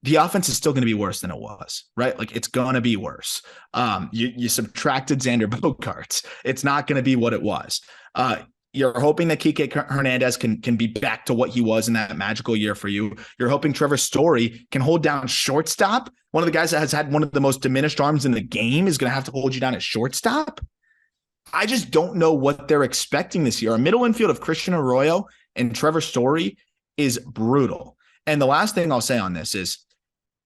The offense is still going to be worse than it was, right? Like it's going to be worse. You subtracted Xander Bogaerts. It's not going to be what it was. You're hoping that Kike Hernandez can be back to what he was in that magical year for you. You're hoping Trevor Story can hold down shortstop. One of the guys that has had one of the most diminished arms in the game is going to have to hold you down at shortstop. I just don't know what they're expecting this year. A middle infield of Christian Arroyo and Trevor Story is brutal. And the last thing I'll say on this is,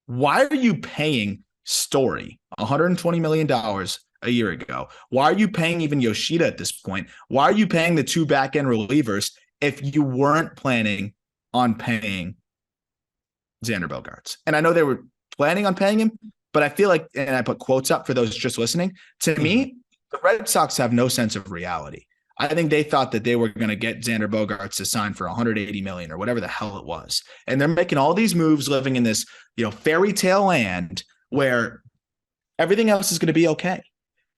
why are you paying Story $120 million a year ago? Why are you paying even Yoshida at this point? Why are you paying the two back-end relievers if you weren't planning on paying Xander Bogaerts? And I know they were planning on paying him, but I feel like, and I put quotes up for those just listening, to me, the Red Sox have no sense of reality. I think they thought that they were going to get Xander Bogaerts to sign for $180 million or whatever the hell it was. And they're making all these moves living in this, fairy tale land where everything else is going to be okay.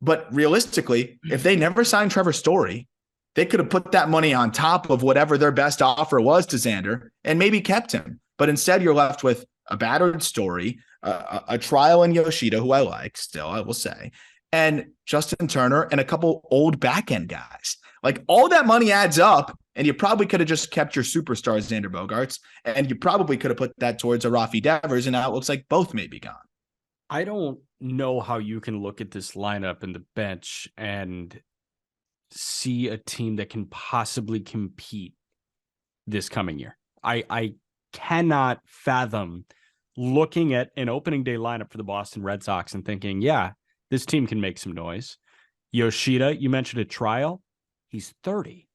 But realistically, if they never signed Trevor Story, they could have put that money on top of whatever their best offer was to Xander and maybe kept him. But instead, you're left with a battered Story, a trial in Yoshida, who I like still, I will say, and Justin Turner and a couple old back-end guys. Like all that money adds up, and you probably could have just kept your superstar Xander Bogaerts, and you probably could have put that towards a Rafi Devers, and now it looks like both may be gone. I don't know how you can look at this lineup and the bench and see a team that can possibly compete this coming year. I cannot fathom looking at an opening day lineup for the Boston Red Sox and thinking, yeah, this team can make some noise. Yoshida, you mentioned a trial. He's 30.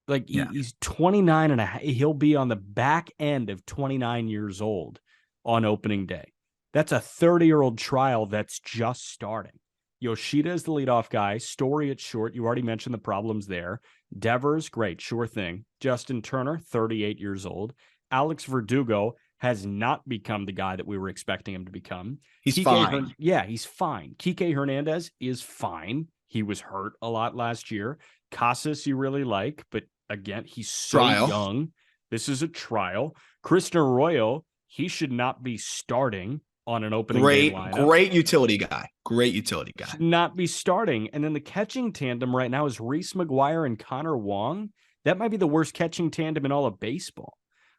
Like he's 29 and he'll be on the back end of 29 years old on opening day. That's a 30-year-old trial that's just starting. Yoshida is the leadoff guy. Story at short. You already mentioned the problems there. Devers, great, sure thing. Justin Turner, 38 years old. Alex Verdugo has not become the guy that we were expecting him to become. He's fine. He's fine. Kike Hernandez is fine. He was hurt a lot last year. Casas you really like, but again, he's so young. This is a trial. Christian Arroyo, he should not be starting on an opening day lineup. Great utility guy. Should not be starting. And then the catching tandem right now is Reese McGuire and Connor Wong. That might be the worst catching tandem in all of baseball.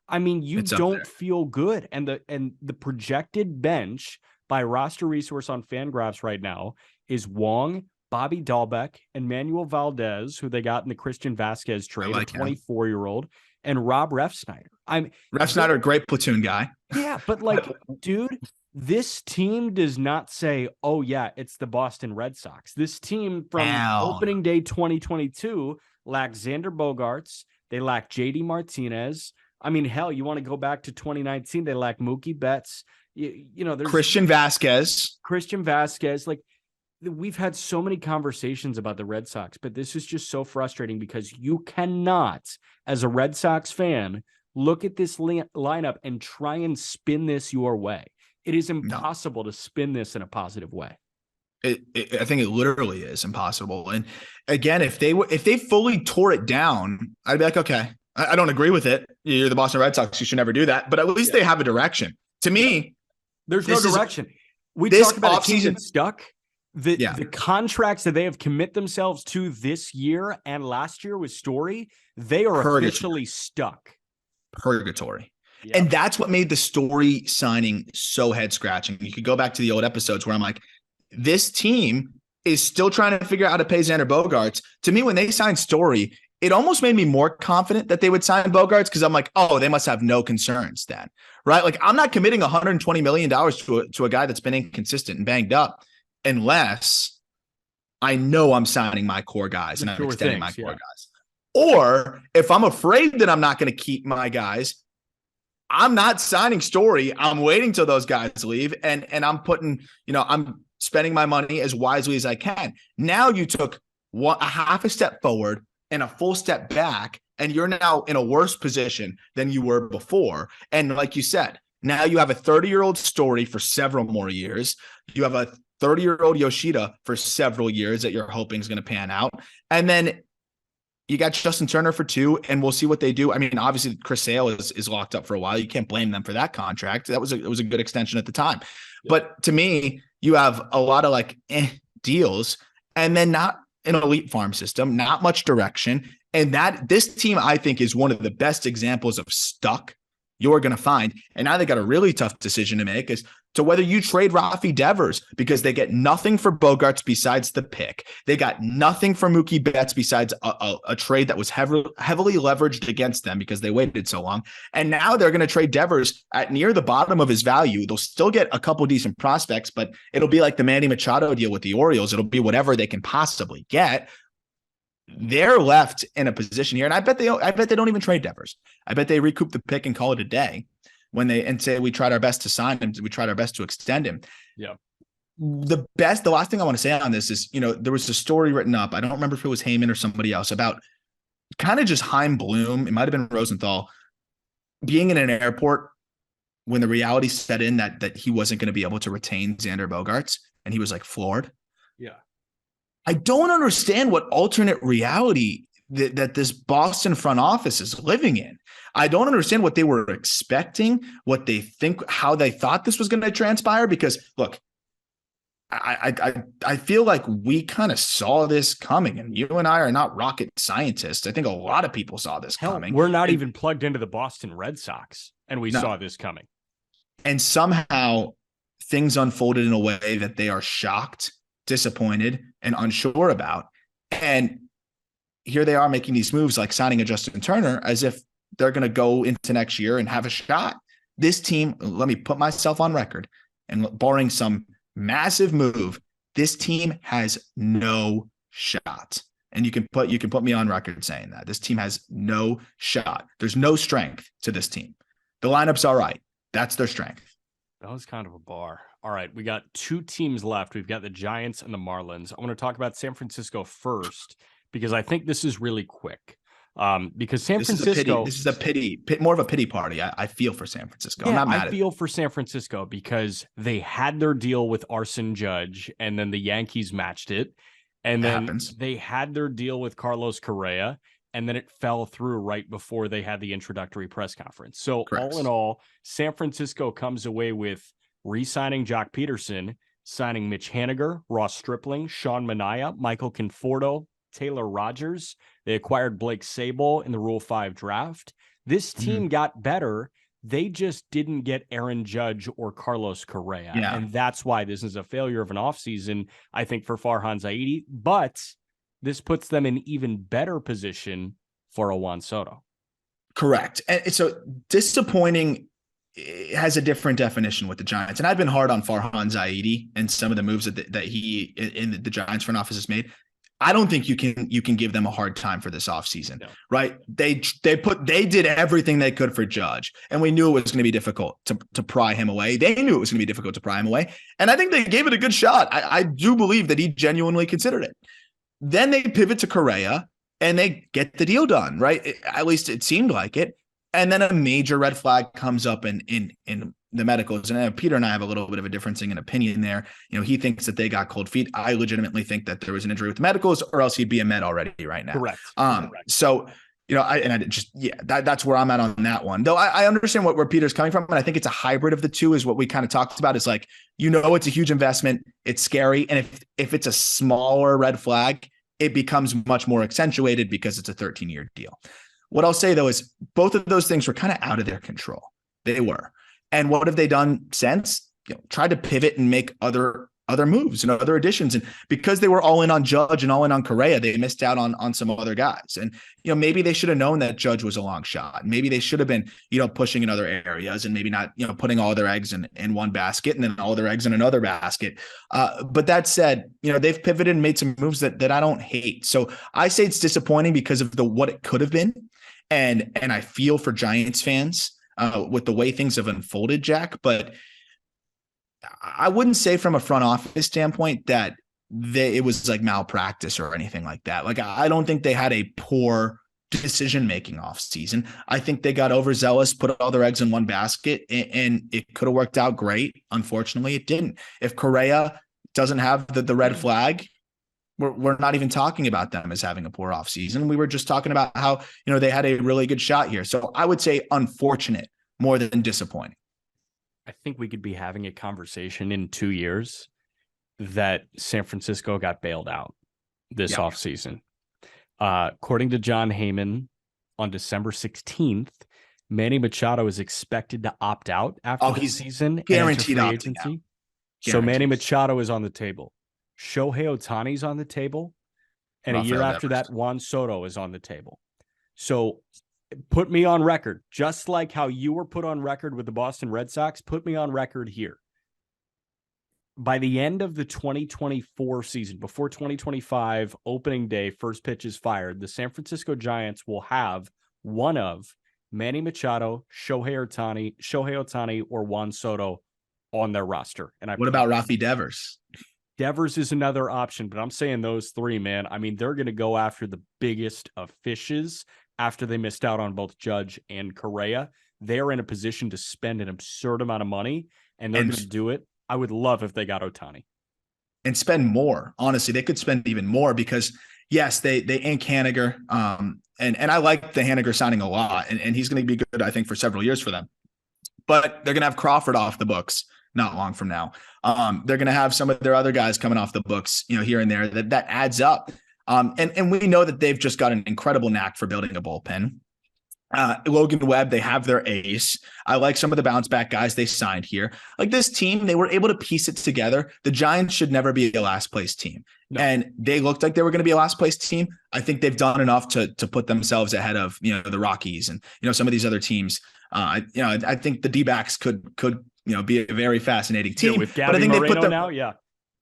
I mean, you It's up there. don't feel good. And the projected bench by roster resource on Fangraphs right now is Wong, Bobby Dahlbeck, and Manuel Valdez, who they got in the Christian Vasquez trade, a 24-year-old, and Rob Refsnyder. Refsnyder, great platoon guy. Yeah, but like, dude, this team does not say, oh, yeah, it's the Boston Red Sox. This team from opening day 2022 lacks Xander Bogaerts. They lack JD Martinez. I mean, hell, you want to go back to 2019, they lack Mookie Betts. There's Christian Vasquez. Like, we've had so many conversations about the Red Sox, but this is just so frustrating because you cannot, as a Red Sox fan, look at this lineup and try and spin this your way. It is impossible to spin this in a positive way. I think it literally is impossible. And again, if they fully tore it down, I'd be like, okay, I don't agree with it. You're the Boston Red Sox. You should never do that. But at least they have a direction. To me, there's no direction. We talk about a team that's stuck. The contracts that they have commit themselves to this year and last year with Story, they are officially stuck. Purgatory. Yep. And that's what made the Story signing so head scratching. You could go back to the old episodes where I'm like, this team is still trying to figure out how to pay Xander Bogaerts. To me, when they signed Story, it almost made me more confident that they would sign Bogaerts because I'm like, oh, they must have no concerns then, right? Like, I'm not committing $120 million to a guy that's been inconsistent and banged up unless I know I'm signing my core guys and I'm extending my core guys. Or if I'm afraid that I'm not going to keep my guys, I'm not signing Story. I'm waiting till those guys leave, and I'm putting, I'm spending my money as wisely as I can. Now you took a half a step forward and a full step back, and you're now in a worse position than you were before. And like you said, now you have a 30-year-old Story for several more years. You have a 30-year-old Yoshida for several years that you're hoping is going to pan out. And then you got Justin Turner for 2, and we'll see what they do. I mean, obviously Chris Sale is locked up for a while. You can't blame them for that contract. It was a good extension at the time. Yeah. But to me, you have a lot of deals, and then not an elite farm system, not much direction. And this team, I think, is one of the best examples of stuck you're going to find. And now they got a really tough decision to make as to whether you trade Rafi Devers because they get nothing for Bogaerts besides the pick. They got nothing for Mookie Betts besides a trade that was heavily leveraged against them because they waited so long. And now they're going to trade Devers at near the bottom of his value. They'll still get a couple decent prospects, but it'll be like the Manny Machado deal with the Orioles. It'll be whatever they can possibly get. They're left in a position here, and I bet they don't even trade Devers. I bet they recoup the pick and call it a day and say we tried our best to sign him, we tried our best to extend him. Yeah. The last thing I want to say on this is, there was a story written up. I don't remember if it was Heyman or somebody else about kind of just Chaim Bloom. It might have been Rosenthal being in an airport when the reality set in that he wasn't going to be able to retain Xander Bogaerts, and he was floored. Yeah. I don't understand what alternate reality that this Boston front office is living in. I don't understand what they were expecting, what they think, how they thought this was going to transpire. Because look, I feel like we kind of saw this coming, and you and I are not rocket scientists. I think a lot of people saw this coming. We're not even plugged into the Boston Red Sox, and we saw this coming. And somehow things unfolded in a way that they are shocked, disappointed, and unsure about. And here they are making these moves like signing a Justin Turner as if they're going to go into next year and have a shot. This team, let me put myself on record, and barring some massive move, this team has no shot. And you can put me on record saying that this team has no shot. There's no strength to this team. The lineup's all right. That's their strength. That was kind of a bar. All right, we got 2 teams left. We've got the Giants and the Marlins. I want to talk about San Francisco first because I think this is really quick. Because San Francisco, this is a pity, more of a pity party. I feel for San Francisco. I'm not mad. I feel for San Francisco because they had their deal with Arson Judge, and then the Yankees matched it, and then they had their deal with Carlos Correa, and then it fell through right before they had the introductory press conference. So all in all, San Francisco comes away with re-signing Jock Peterson, signing Mitch Haniger, Ross Stripling, Sean Manaea, Michael Conforto, Taylor Rogers. They acquired Blake Sable in the Rule 5 draft. This team got better. They just didn't get Aaron Judge or Carlos Correa. Yeah. And that's why this is a failure of an offseason, I think, for Farhan Zaidi. But this puts them in even better position for a Juan Soto. Correct. And so disappointing has a different definition with the Giants. And I've been hard on Farhan Zaidi and some of the moves that he in the Giants front office has made. I don't think you can give them a hard time for this offseason, right? They did everything they could for Judge, and we knew it was going to be difficult to pry him away. They knew it was going to be difficult to pry him away, and I think they gave it a good shot. I do believe that he genuinely considered it. Then they pivot to Correa, and they get the deal done, right? At least it seemed like it. And then a major red flag comes up in the medicals. And Peter and I have a little bit of a difference in opinion there. He thinks that they got cold feet. I legitimately think that there was an injury with the medicals, or else he'd be a med already right now. Correct. So, that's where I'm at on that one. Though I understand where Peter's coming from. And I think it's a hybrid of the two, is what we kind of talked about. Is like, it's a huge investment. It's scary. And if it's a smaller red flag, it becomes much more accentuated because it's a 13-year deal. What I'll say, though, is both of those things were kind of out of their control. They were. And what have they done since? Tried to pivot and make other moves and other additions. And because they were all in on Judge and all in on Correa, they missed out on some other guys. And, maybe they should have known that Judge was a long shot. Maybe they should have been, pushing in other areas and maybe not, putting all their eggs in one basket and then all their eggs in another basket. But that said, they've pivoted and made some moves that I don't hate. So I say it's disappointing because of what it could have been. And I feel for Giants fans with the way things have unfolded, Jack, but I wouldn't say from a front office standpoint that it was like malpractice or anything like that. Like, I don't think they had a poor decision-making off season. I think they got overzealous, put all their eggs in one basket, and it could have worked out great. Unfortunately, it didn't. If Correa doesn't have the red flag, we're not even talking about them as having a poor offseason. We were just talking about how, they had a really good shot here. So I would say unfortunate more than disappointing. I think we could be having a conversation in 2 years that San Francisco got bailed out this offseason. According to John Heyman, on December 16th, Manny Machado is expected to opt out after the season. Guaranteed opting out. So Manny Machado is on the table. Shohei Ohtani's on the table. And Rafael a year after that, Juan Soto is on the table. So put me on record, just like how you were put on record with the Boston Red Sox, put me on record here. By the end of the 2024 season, before 2025 opening day, first pitch is fired, the San Francisco Giants will have one of Manny Machado, Shohei Ohtani, or Juan Soto on their roster. And what about Rafi Devers? Devers is another option, but I'm saying those three, man. I mean, they're going to go after the biggest of fishes after they missed out on both Judge and Correa. They're in a position to spend an absurd amount of money, and they're going to do it. I would love if they got Ohtani. And spend more. Honestly, they could spend even more because, yes, they ink Haniger. And I like the Haniger signing a lot, and he's going to be good, I think, for several years for them. But they're going to have Crawford off the books not long from now. They're going to have some of their other guys coming off the books, here and there. That adds up. And we know that they've just got an incredible knack for building a bullpen. Logan Webb, they have their ace. I like some of the bounce back guys they signed here. Like this team, they were able to piece it together. The Giants should never be a last place team. No. And they looked like they were going to be a last place team. I think they've done enough to put themselves ahead of, the Rockies and, some of these other teams. I think the D-backs could be a very fascinating team. With Gabby, but I think Moreno now,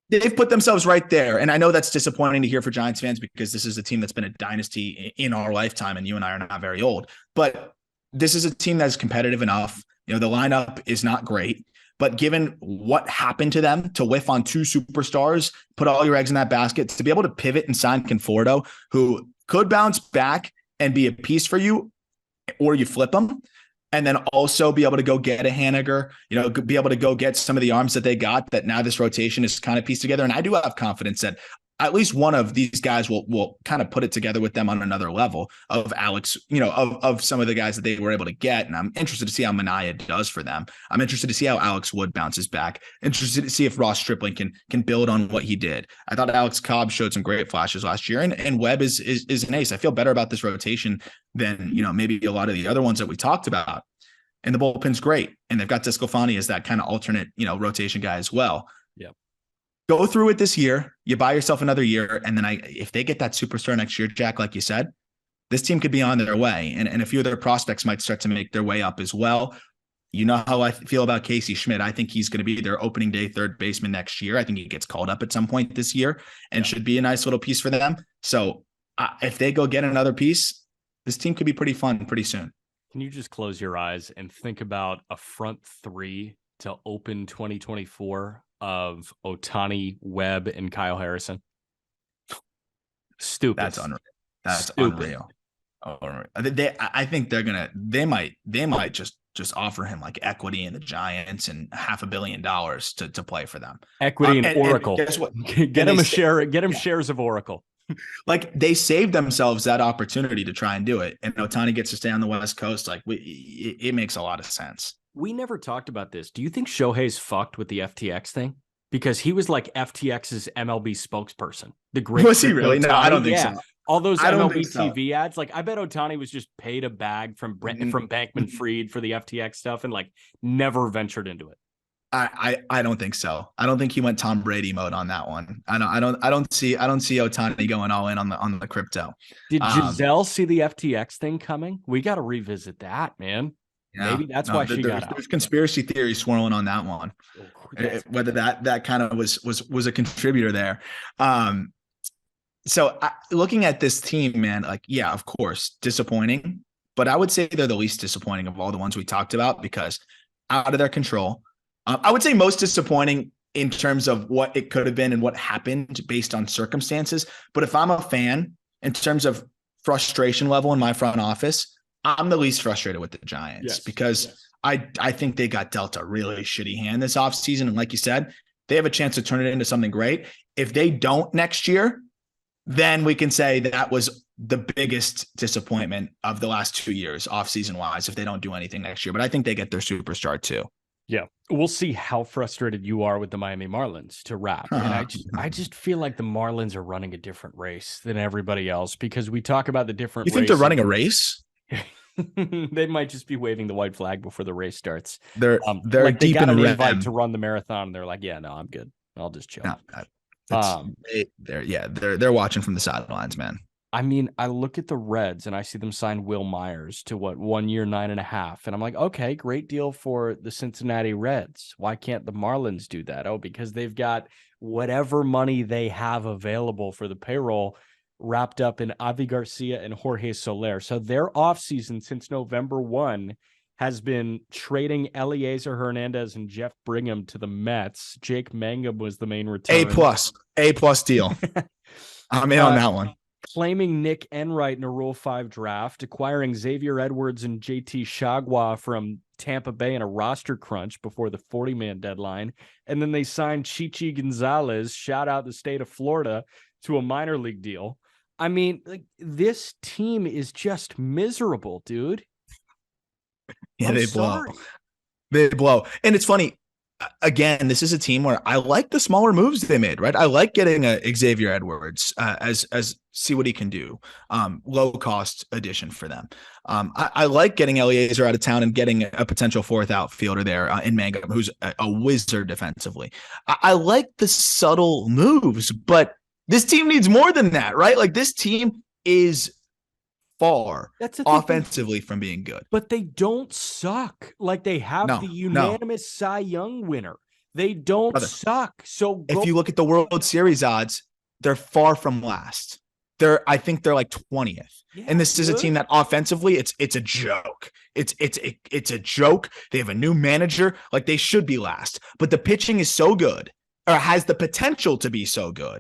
they've put themselves right there. And I know that's disappointing to hear for Giants fans because this is a team that's been a dynasty in our lifetime, and you and I are not very old. But this is a team that's competitive enough. The lineup is not great. But given what happened to them to whiff on two superstars, put all your eggs in that basket, to be able to pivot and sign Conforto, who could bounce back and be a piece for you, or you flip them, and then also be able to go get a Haniger, be able to go get some of the arms that they got, that now this rotation is kind of pieced together. And I do have confidence that at least one of these guys will kind of put it together with them on another level of Alex, of some of the guys that they were able to get. And I'm interested to see how Manaea does for them. I'm interested to see how Alex Wood bounces back. Interested to see if Ross Stripling can build on what he did. I thought Alex Cobb showed some great flashes last year, and Webb is an ace. I feel better about this rotation than, maybe a lot of the other ones that we talked about. And the bullpen's great. And they've got Desclafani as that kind of alternate, rotation guy as well. Yeah. Go through it this year. You buy yourself another year. And then if they get that superstar next year, Jack, like you said, this team could be on their way. And a few of their prospects might start to make their way up as well. You know how I feel about Casey Schmidt. I think he's going to be their opening day third baseman next year. I think he gets called up at some point this year and should be a nice little piece for them. So if they go get another piece, this team could be pretty fun pretty soon. Can you just close your eyes and think about a front three to open 2024 of Ohtani, Webb, and Kyle Harrison? Stupid. That's unreal. That's Stupid. unreal. I think they might just offer him like equity in the Giants and $500 million to play for them. Equity in Oracle. And guess what? Get him a share. Get him shares of Oracle. Like they saved themselves that opportunity to try and do it. And Ohtani gets to stay on the West Coast. Like it makes a lot of sense. We never talked about this. Do you think Shohei's fucked with the FTX thing? Because he was like FTX's MLB spokesperson. The great was he really? No, I don't think so. All those MLB TV ads. Like I bet Ohtani was just paid a bag from Bankman-Fried for the FTX stuff and like never ventured into it. I don't think so. I don't think he went Tom Brady mode on that one. I don't see Ohtani going all in on the crypto. Did Giselle see the FTX thing coming? We got to revisit that, man. Yeah, maybe that's why she got out. There's conspiracy theories swirling on that one. Whether that kind of was a contributor there. So looking at this team, man, like, yeah, of course, disappointing, but I would say they're the least disappointing of all the ones we talked about because out of their control. I would say most disappointing in terms of what it could have been and what happened based on circumstances. But if I'm a fan, in terms of frustration level in my front office, I'm the least frustrated with the Giants because I think they got dealt a really shitty hand this offseason. And like you said, they have a chance to turn it into something great. If they don't next year, then we can say that was the biggest disappointment of the last 2 years offseason wise if they don't do anything next year. But I think they get their superstar too. Yeah, we'll see how frustrated you are with the Miami Marlins to wrap. And I just feel like the Marlins are running a different race than everybody else because we talk about the different. You think they're running a race? They might just be waving the white flag before the race starts. They're like deep in an red invite to run the marathon. And they're like, yeah, no, I'm good. I'll just chill. No, they're watching from the sidelines, man. I mean, I look at the Reds and I see them sign Will Myers to 1 year, 9.5. And I'm like, okay, great deal for the Cincinnati Reds. Why can't the Marlins do that? Oh, because they've got whatever money they have available for the payroll wrapped up in Avi Garcia and Jorge Soler. So their offseason since November 1 has been trading Eliezer Hernandez and Jeff Brigham to the Mets. Jake Mangum was the main return. A plus deal. I'm in on that one. Claiming Nick Enright in a Rule 5 draft, acquiring Xavier Edwards and JT Chagua from Tampa Bay in a roster crunch before the 40-man deadline. And then they signed Chichi Gonzalez, shout out the state of Florida, to a minor league deal. I mean, like, this team is just miserable, dude. Yeah, they blow. And it's funny. Again, this is a team where I like the smaller moves they made, right? I like getting a Xavier Edwards as see what he can do. Low cost addition for them. I like getting Eliezer out of town and getting a potential fourth outfielder there in Mangum, who's a wizard defensively. I like the subtle moves, but this team needs more than that, right? Like this team is far offensively from being good. But they don't suck. Like they have the unanimous Cy Young winner. They don't suck. So if you look at the World Series odds, they're far from last. I think they're like 20th. Yeah, and this is a team that offensively, it's a joke. It's a joke. They have a new manager. Like they should be last. But the pitching is so good, or has the potential to be so good,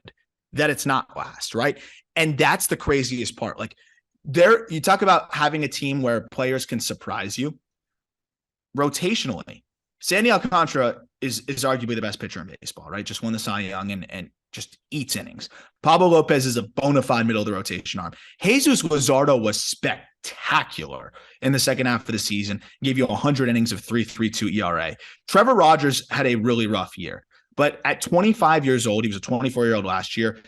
that it's not last, right? And that's the craziest part. Like you talk about having a team where players can surprise you rotationally. Sandy Alcantara is arguably the best pitcher in baseball, right? Just won the Cy Young and just eats innings. Pablo Lopez is a bona fide middle of the rotation arm. Jesus Luzardo was spectacular in the second half of the season, gave you 100 innings of 3.32 ERA. Trevor Rogers had a really rough year, but at 25 years old, he was a 24-year-old last year.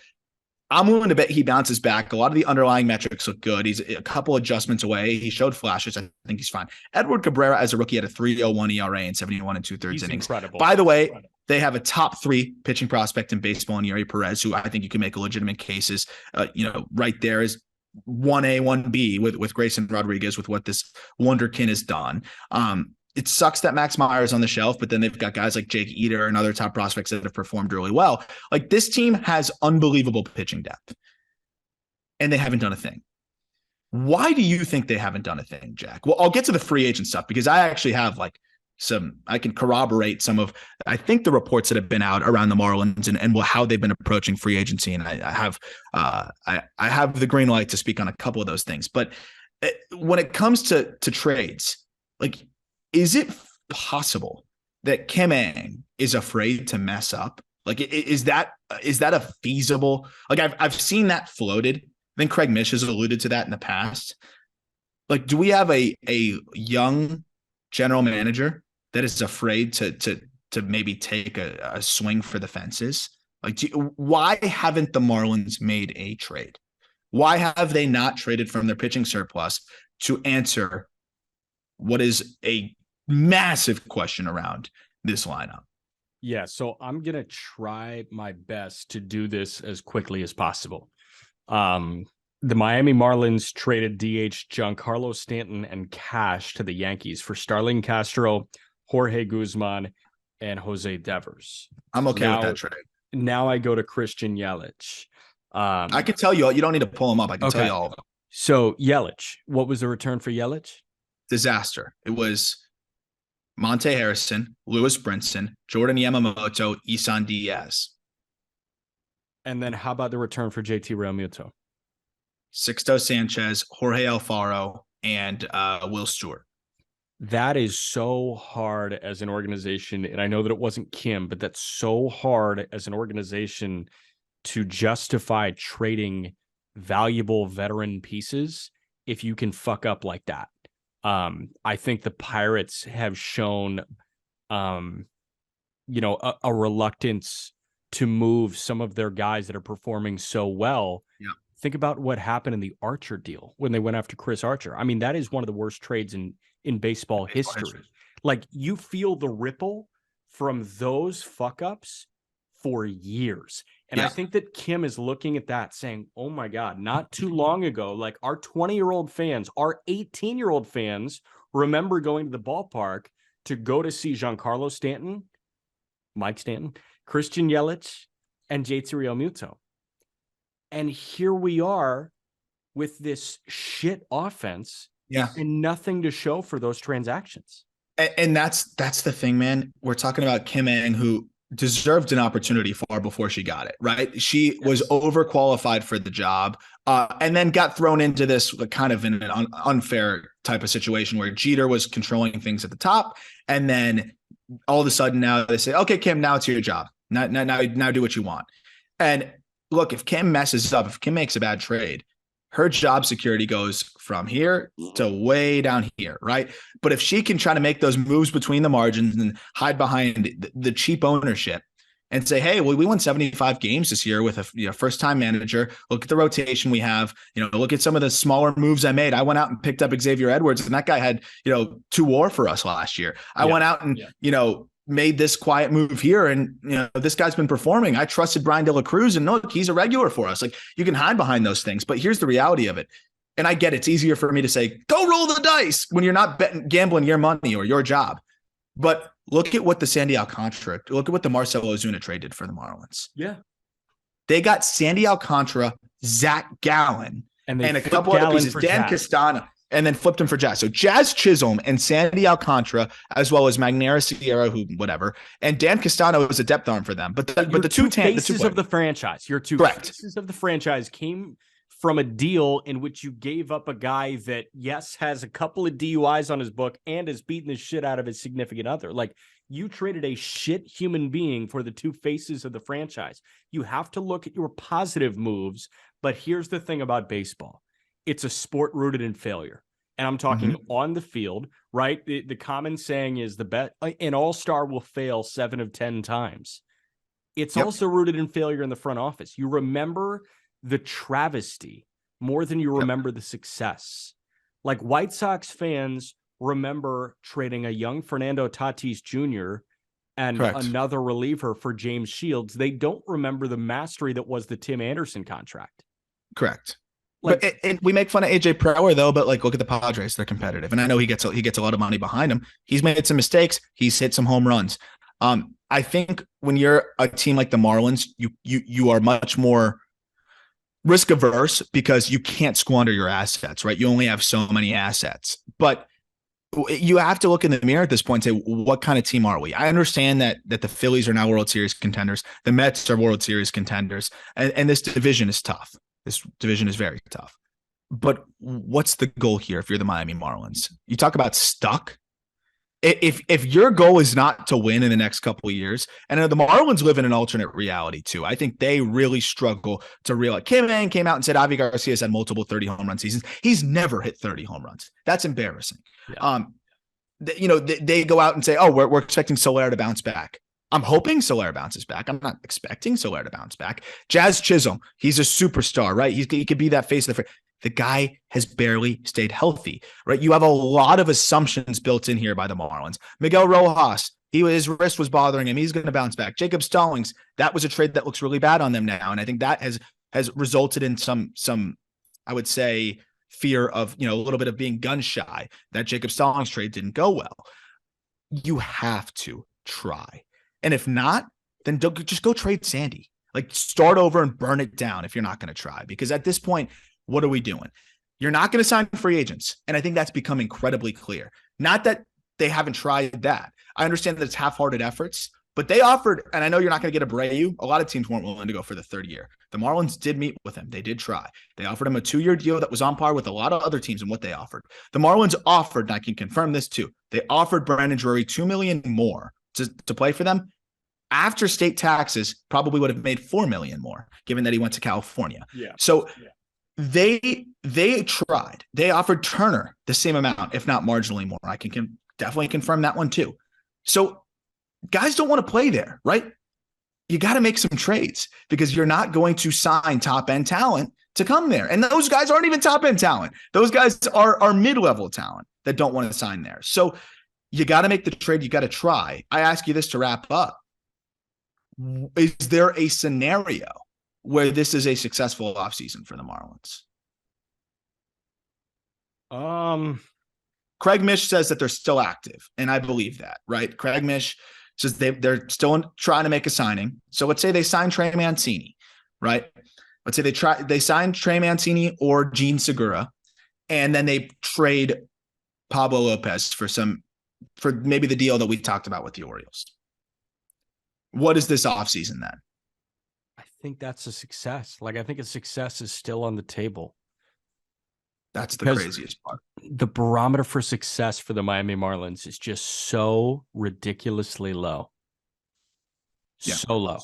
I'm willing to bet he bounces back. A lot of the underlying metrics look good. He's a couple adjustments away. He showed flashes. I think he's fine. Edward Cabrera, as a rookie, had a 3.01 ERA in 71 and 2/3 innings. Incredible. By the way, they have a top 3 pitching prospect in baseball in Yuri Perez, who I think you can make a legitimate cases. Right there is 1A, 1B with Grayson Rodriguez, with what this wonderkin has done. It sucks that Max Meyer is on the shelf, but then they've got guys like Jake Eater and other top prospects that have performed really well. Like, this team has unbelievable pitching depth, and they haven't done a thing. Why do you think they haven't done a thing, Jack? Well, I'll get to the free agent stuff, because I actually have I can corroborate some of, I think, the reports that have been out around the Marlins and how they've been approaching free agency. And I have the green light to speak on a couple of those things. But when it comes to trades, is it possible that Kim Ng is afraid to mess up? Is that a feasible? I've seen that floated. I think Craig Mish has alluded to that in the past. Do we have a young general manager that is afraid to maybe take a swing for the fences? Why haven't the Marlins made a trade? Why have they not traded from their pitching surplus to answer what is a massive question around this lineup? Yeah, so I'm going to try my best to do this as quickly as possible. The Miami Marlins traded DH Giancarlo Stanton and cash to the Yankees for Starling Castro, Jorge Guzman, and Jose Devers. I'm okay with that trade. Now I go to Christian Yelich. I can tell you, you don't need to pull him up. I can tell you all of them. So Yelich, what was the return for Yelich? Disaster. It was Monte Harrison, Lewis Brinson, Jordan Yamamoto, Isan Diaz. And then how about the return for JT Realmuto? Sixto Sanchez, Jorge Alfaro, and Will Stewart. That is so hard as an organization. And I know that it wasn't Kim, but that's so hard as an organization to justify trading valuable veteran pieces if you can fuck up like that. I think the Pirates have shown, a reluctance to move some of their guys that are performing so well. Yeah. Think about what happened in the Archer deal when they went after Chris Archer. I mean, that is one of the worst trades in baseball history. You feel the ripple from those fuck ups for years. And I think that Kim is looking at that saying, oh my God, not too long ago, our 20-year-old fans, our 18-year-old fans remember going to the ballpark to go to see Giancarlo Stanton, Mike Stanton, Christian Yelich, and JT Realmuto. And here we are with this shit offense and nothing to show for those transactions. And that's the thing, man. We're talking about Kim Ng, who deserved an opportunity far before she got it, right? She was overqualified for the job and then got thrown into this kind of in an unfair type of situation where Jeter was controlling things at the top. And then all of a sudden now they say, okay, Kim, now it's your job. Now do what you want. And look, if Kim messes up, if Kim makes a bad trade, her job security goes from here to way down here, right? But if she can try to make those moves between the margins and hide behind the cheap ownership and say, hey, well, we won 75 games this year with a first-time manager. Look at the rotation we have. Look at some of the smaller moves I made. I went out and picked up Xavier Edwards, and that guy had 2 WAR for us last year. I went out and made this quiet move here, and this guy's been performing. I trusted Brian De La Cruz, and look, he's a regular for us. You can hide behind those things, but here's the reality of it. And I get it's easier for me to say, go roll the dice when you're not gambling your money or your job. But look at what the Sandy Alcantara, look at what the Marcell Ozuna trade did for the Marlins. Yeah. They got Sandy Alcantara, Zach Gallen, and a couple other pieces, Dan Castano, and then flipped him for Jazz. So Jazz Chisholm and Sandy Alcantara, as well as Magnera Sierra, who whatever, and Dan Castano was a depth arm for them. But the two faces of the franchise, your two faces of the franchise came from a deal in which you gave up a guy that, yes, has a couple of DUIs on his book and has beaten the shit out of his significant other. Like, you traded a shit human being for the two faces of the franchise. You have to look at your positive moves. But here's the thing about baseball. It's a sport rooted in failure. And I'm talking on the field, right? The common saying is an all-star will fail 7 of 10 times. It's also rooted in failure in the front office. You remember the travesty more than you remember the success. Like, White Sox fans remember trading a young Fernando Tatis Jr. and another reliever for James Shields. They don't remember the mastery that was the Tim Anderson contract. Correct. Like, and we make fun of AJ Preller though, but like, look at the Padres; they're competitive, and I know he gets a lot of money behind him. He's made some mistakes. He's hit some home runs. I think when you're a team like the Marlins, you are much more risk averse because you can't squander your assets, right? You only have so many assets, but you have to look in the mirror at this point and say, what kind of team are we? I understand that the Phillies are now World Series contenders. The Mets are World Series contenders, and this division is tough. This division is very tough. But what's the goal here if you're the Miami Marlins? You talk about stuck. If your goal is not to win in the next couple of years, and the Marlins live in an alternate reality too. I think they really struggle to realize. Kim Mann came out and said Avi Garcia's had multiple 30 home run seasons. He's never hit 30 home runs. That's embarrassing. Yeah. They go out and say, oh, we're expecting Soler to bounce back. I'm hoping Soler bounces back. I'm not expecting Soler to bounce back. Jazz Chisholm, he's a superstar, right? He could be that face of the guy has barely stayed healthy, right? You have a lot of assumptions built in here by the Marlins. Miguel Rojas, his wrist was bothering him. He's going to bounce back. Jacob Stallings, that was a trade that looks really bad on them now. And I think that has resulted in some, I would say, fear of, a little bit of being gun shy. That Jacob Stallings trade didn't go well. You have to try. And if not, then just go trade Sandy. Like, start over and burn it down if you're not going to try. Because at this point, what are we doing? You're not going to sign free agents. And I think that's become incredibly clear. Not that they haven't tried that. I understand that it's half-hearted efforts, but they offered, and I know you're not going to get Abreu. A lot of teams weren't willing to go for the third year. The Marlins did meet with him. They did try. They offered him a 2-year deal that was on par with a lot of other teams and what they offered. The Marlins offered, and I can confirm this too, they offered Brandon Drury $2 million more to play for them. After state taxes, probably would have made $4 million more, given that he went to California. Yeah. So they tried. They offered Turner the same amount, if not marginally more. I can definitely confirm that one too. So guys don't want to play there, right? You got to make some trades because you're not going to sign top-end talent to come there. And those guys aren't even top-end talent. Those guys are mid-level talent that don't want to sign there. So you got to make the trade. You got to try. I ask you this to wrap up. Is there a scenario where this is a successful offseason for the Marlins? Craig Mish says that they're still active, and I believe that, right? Craig Mish says they're still trying to make a signing. So let's say they sign Trey Mancini, right? Let's say they sign Trey Mancini or Gene Segura, and then they trade Pablo Lopez for maybe the deal that we talked about with the Orioles. What is this offseason then? I think that's a success. Like, I think a success is still on the table. That's the craziest part. The barometer for success for the Miami Marlins is just so ridiculously low. Yeah. So low.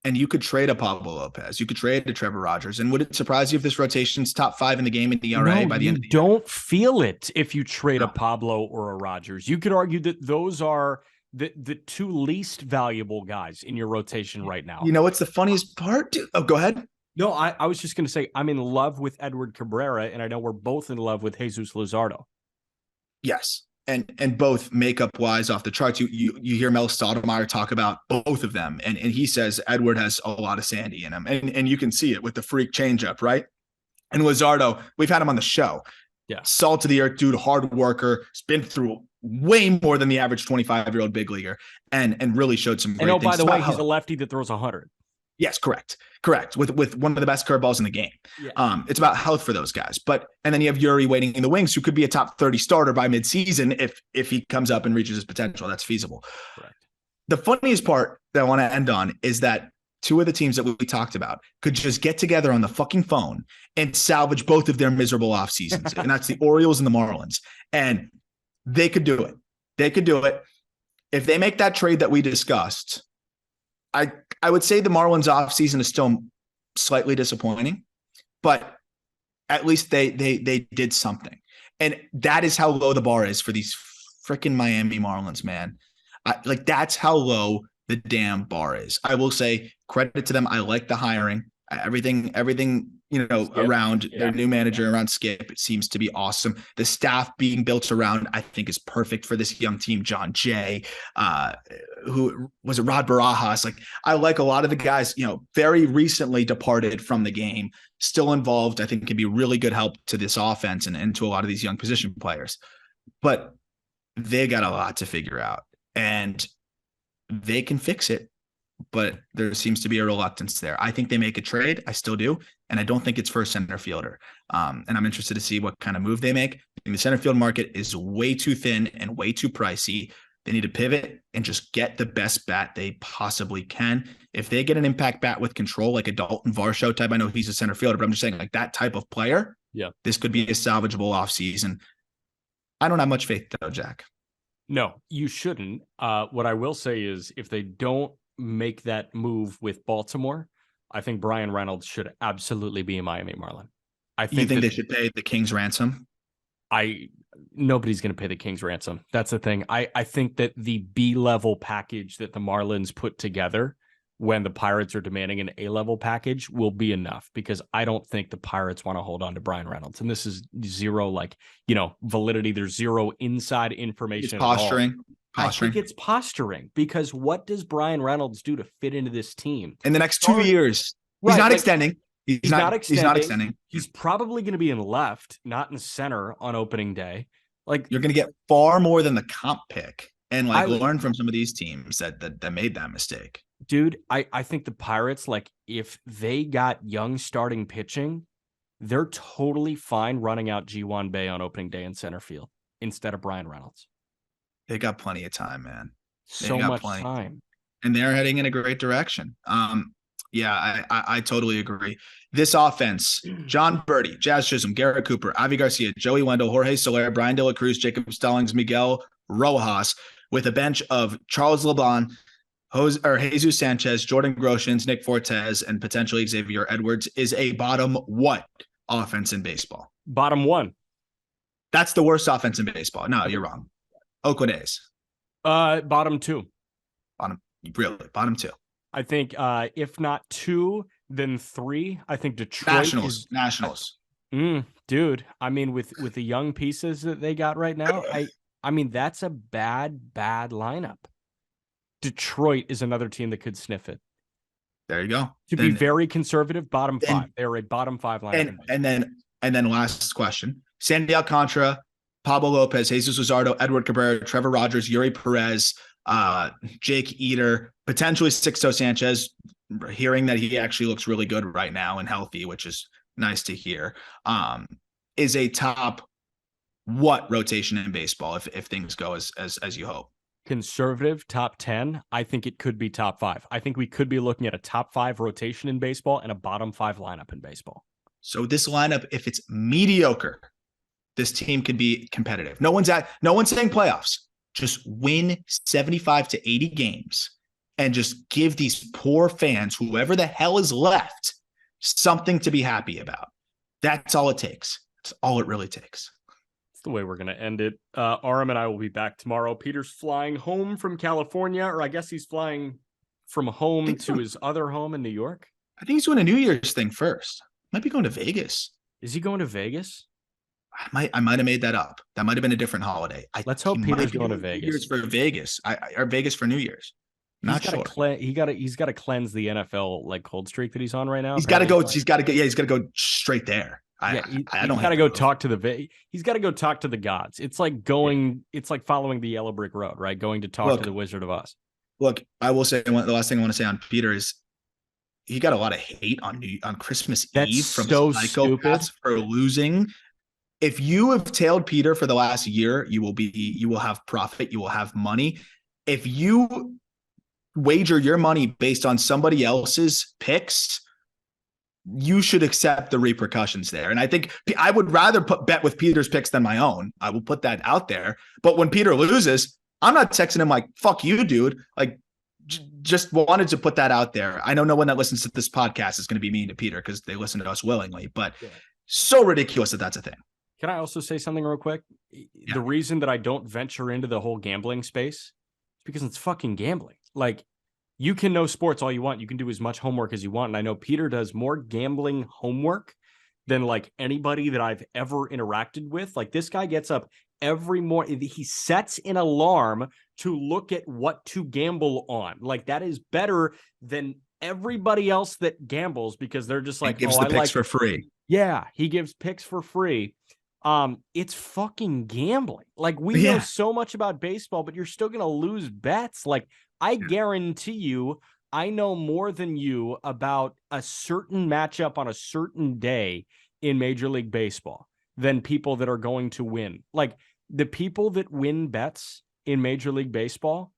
And you could trade a Pablo Lopez. You could trade a Trevor Rogers. And would it surprise you if this rotation's top 5 in the game in the ERA by the end of the year? You don't feel it if you trade a Pablo or a Rogers. You could argue that those are the two least valuable guys in your rotation right now. You know what's the funniest part? Oh, go ahead. No, I was just going to say I'm in love with Edward Cabrera, and I know we're both in love with Jesus Luzardo. Yes, and both makeup wise off the charts. You hear Mel Stottlemyre talk about both of them, and he says Edward has a lot of Sandy in him, and you can see it with the freak changeup, right? And Luzardo, we've had him on the show. Yeah, salt of the earth dude, hard worker, has been through way more than the average 25-year-old big leaguer, and really showed some great things. By the way, he's a lefty that throws 100. Yes, correct. With one of the best curveballs in the game. Yeah. It's about health for those guys. And then you have Yuri waiting in the wings, who could be a top 30 starter by midseason if he comes up and reaches his potential. That's feasible. Correct. The funniest part that I want to end on is that two of the teams that we talked about could just get together on the fucking phone and salvage both of their miserable off seasons. And that's the Orioles and the Marlins. And they could do it. They could do it. If they make that trade that we discussed, I would say the Marlins off season is still slightly disappointing, but at least they did something. And that is how low the bar is for these freaking Miami Marlins, man. Like, that's how low the damn bar is. I will say credit to them. I like the hiring. Everything, around their new manager, around Skip, it seems to be awesome. The staff being built around, I think, is perfect for this young team. John Jay, who was it, Rod Barajas. Like, I like a lot of the guys, very recently departed from the game, still involved. I think can be really good help to this offense and to a lot of these young position players. But they got a lot to figure out, and they can fix it. But there seems to be a reluctance there. I think they make a trade. I still do. And I don't think it's for a center fielder. And I'm interested to see what kind of move they make. I think the center field market is way too thin and way too pricey. They need to pivot and just get the best bat they possibly can. If they get an impact bat with control, like a Dalton Varsho type, I know he's a center fielder, but I'm just saying, like, that type of player, this could be a salvageable offseason. I don't have much faith, though, Jack. No, you shouldn't. What I will say is, if they don't make that move with Baltimore, I think Brian Reynolds should absolutely be a Miami Marlin. You think they should pay the King's ransom? Nobody's going to pay the King's ransom. That's the thing. I think that the B-level package that the Marlins put together when the Pirates are demanding an A-level package will be enough, because I don't think the Pirates want to hold on to Brian Reynolds. And this is zero, validity. There's zero inside information. It's posturing. I think it's posturing, because what does Brian Reynolds do to fit into this team in the next 2 years? He's not extending. He's not extending. He's probably going to be in left, not in center on opening day. Like, you're going to get far more than the comp pick, and learn from some of these teams that made that mistake. Dude, I think the Pirates, if they got young starting pitching, they're totally fine running out Ji-Hwan Bae on opening day in center field instead of Brian Reynolds. They got plenty of time, man. So much time. And they're heading in a great direction. I totally agree. This offense, John Birdie, Jazz Chisholm, Garrett Cooper, Avi Garcia, Joey Wendell, Jorge Soler, Brian De La Cruz, Jacob Stallings, Miguel Rojas, with a bench of Charles LeBlanc, Jesus Sanchez, Jordan Groshans, Nick Fortes, and potentially Xavier Edwards, is a bottom what offense in baseball? Bottom one. That's the worst offense in baseball. No, you're wrong. Oakland A's. Bottom two. Bottom two. I think if not two, then three. I think Detroit Nationals. Dude, I mean, with the young pieces that they got right now, I mean, that's a bad lineup. Detroit is another team that could sniff it. There you go. Be very conservative, bottom five. They're a bottom five lineup. And then last question. Sandy Alcantara, Pablo Lopez, Jesus Luzardo, Edward Cabrera, Trevor Rogers, Yuri Perez, Jake Eater, potentially Sixto Sanchez, hearing that he actually looks really good right now and healthy, which is nice to hear, is a top what rotation in baseball if things go as you hope? Conservative top 10. I think it could be top 5. I think we could be looking at a top 5 rotation in baseball and a bottom 5 lineup in baseball. So this lineup, if it's mediocre, this team could be competitive. No one's saying playoffs. Just win 75 to 80 games and just give these poor fans, whoever the hell is left, something to be happy about. That's all it takes. That's all it really takes. That's the way we're going to end it. Aram and I will be back tomorrow. Peter's flying home from California, or I guess he's flying from home to his other home in New York. I think he's doing a New Year's thing first. Might be going to Vegas. Is he going to Vegas? I might have made that up. That might have been a different holiday. Let's hope Peter's going to Vegas. New Year's for Vegas, or Vegas for New Year's. Not sure. He's got to cleanse the NFL cold streak that he's on right now. He's got to go. He's got to go straight there. He's got to go talk to the gods. It's like going. It's like following the Yellow Brick Road, right? Going to talk to the Wizard of Oz. Look, I will say the last thing I want to say on Peter is he got a lot of hate on Christmas Eve from psychopaths for losing. If you have tailed Peter for the last year, you will have profit. You will have money. If you wager your money based on somebody else's picks, you should accept the repercussions there. And I think I would rather bet with Peter's picks than my own. I will put that out there. But when Peter loses, I'm not texting him like, fuck you, dude. Like, just wanted to put that out there. I know no one that listens to this podcast is going to be mean to Peter because they listen to us willingly, but so ridiculous that that's a thing. Can I also say something real quick? Yeah. The reason that I don't venture into the whole gambling space is because it's fucking gambling. Like, you can know sports all you want. You can do as much homework as you want. And I know Peter does more gambling homework than like anybody that I've ever interacted with. Like, this guy gets up every morning. He sets an alarm to look at what to gamble on. Like, that is better than everybody else that gambles because they're just like, gives the picks for free. Yeah, he gives picks for free. It's fucking gambling. Like, we know so much about baseball, but you're still going to lose bets. Like, I guarantee you, I know more than you about a certain matchup on a certain day in Major League Baseball than people that are going to win. Like, the people that win bets in Major League Baseball,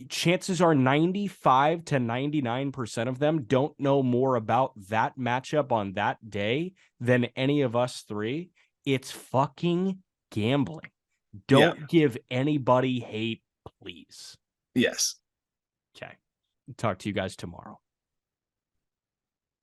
chances are 95 to 99% of them don't know more about that matchup on that day than any of us three. It's fucking gambling. Don't give anybody hate, please. Yes. Okay. Talk to you guys tomorrow.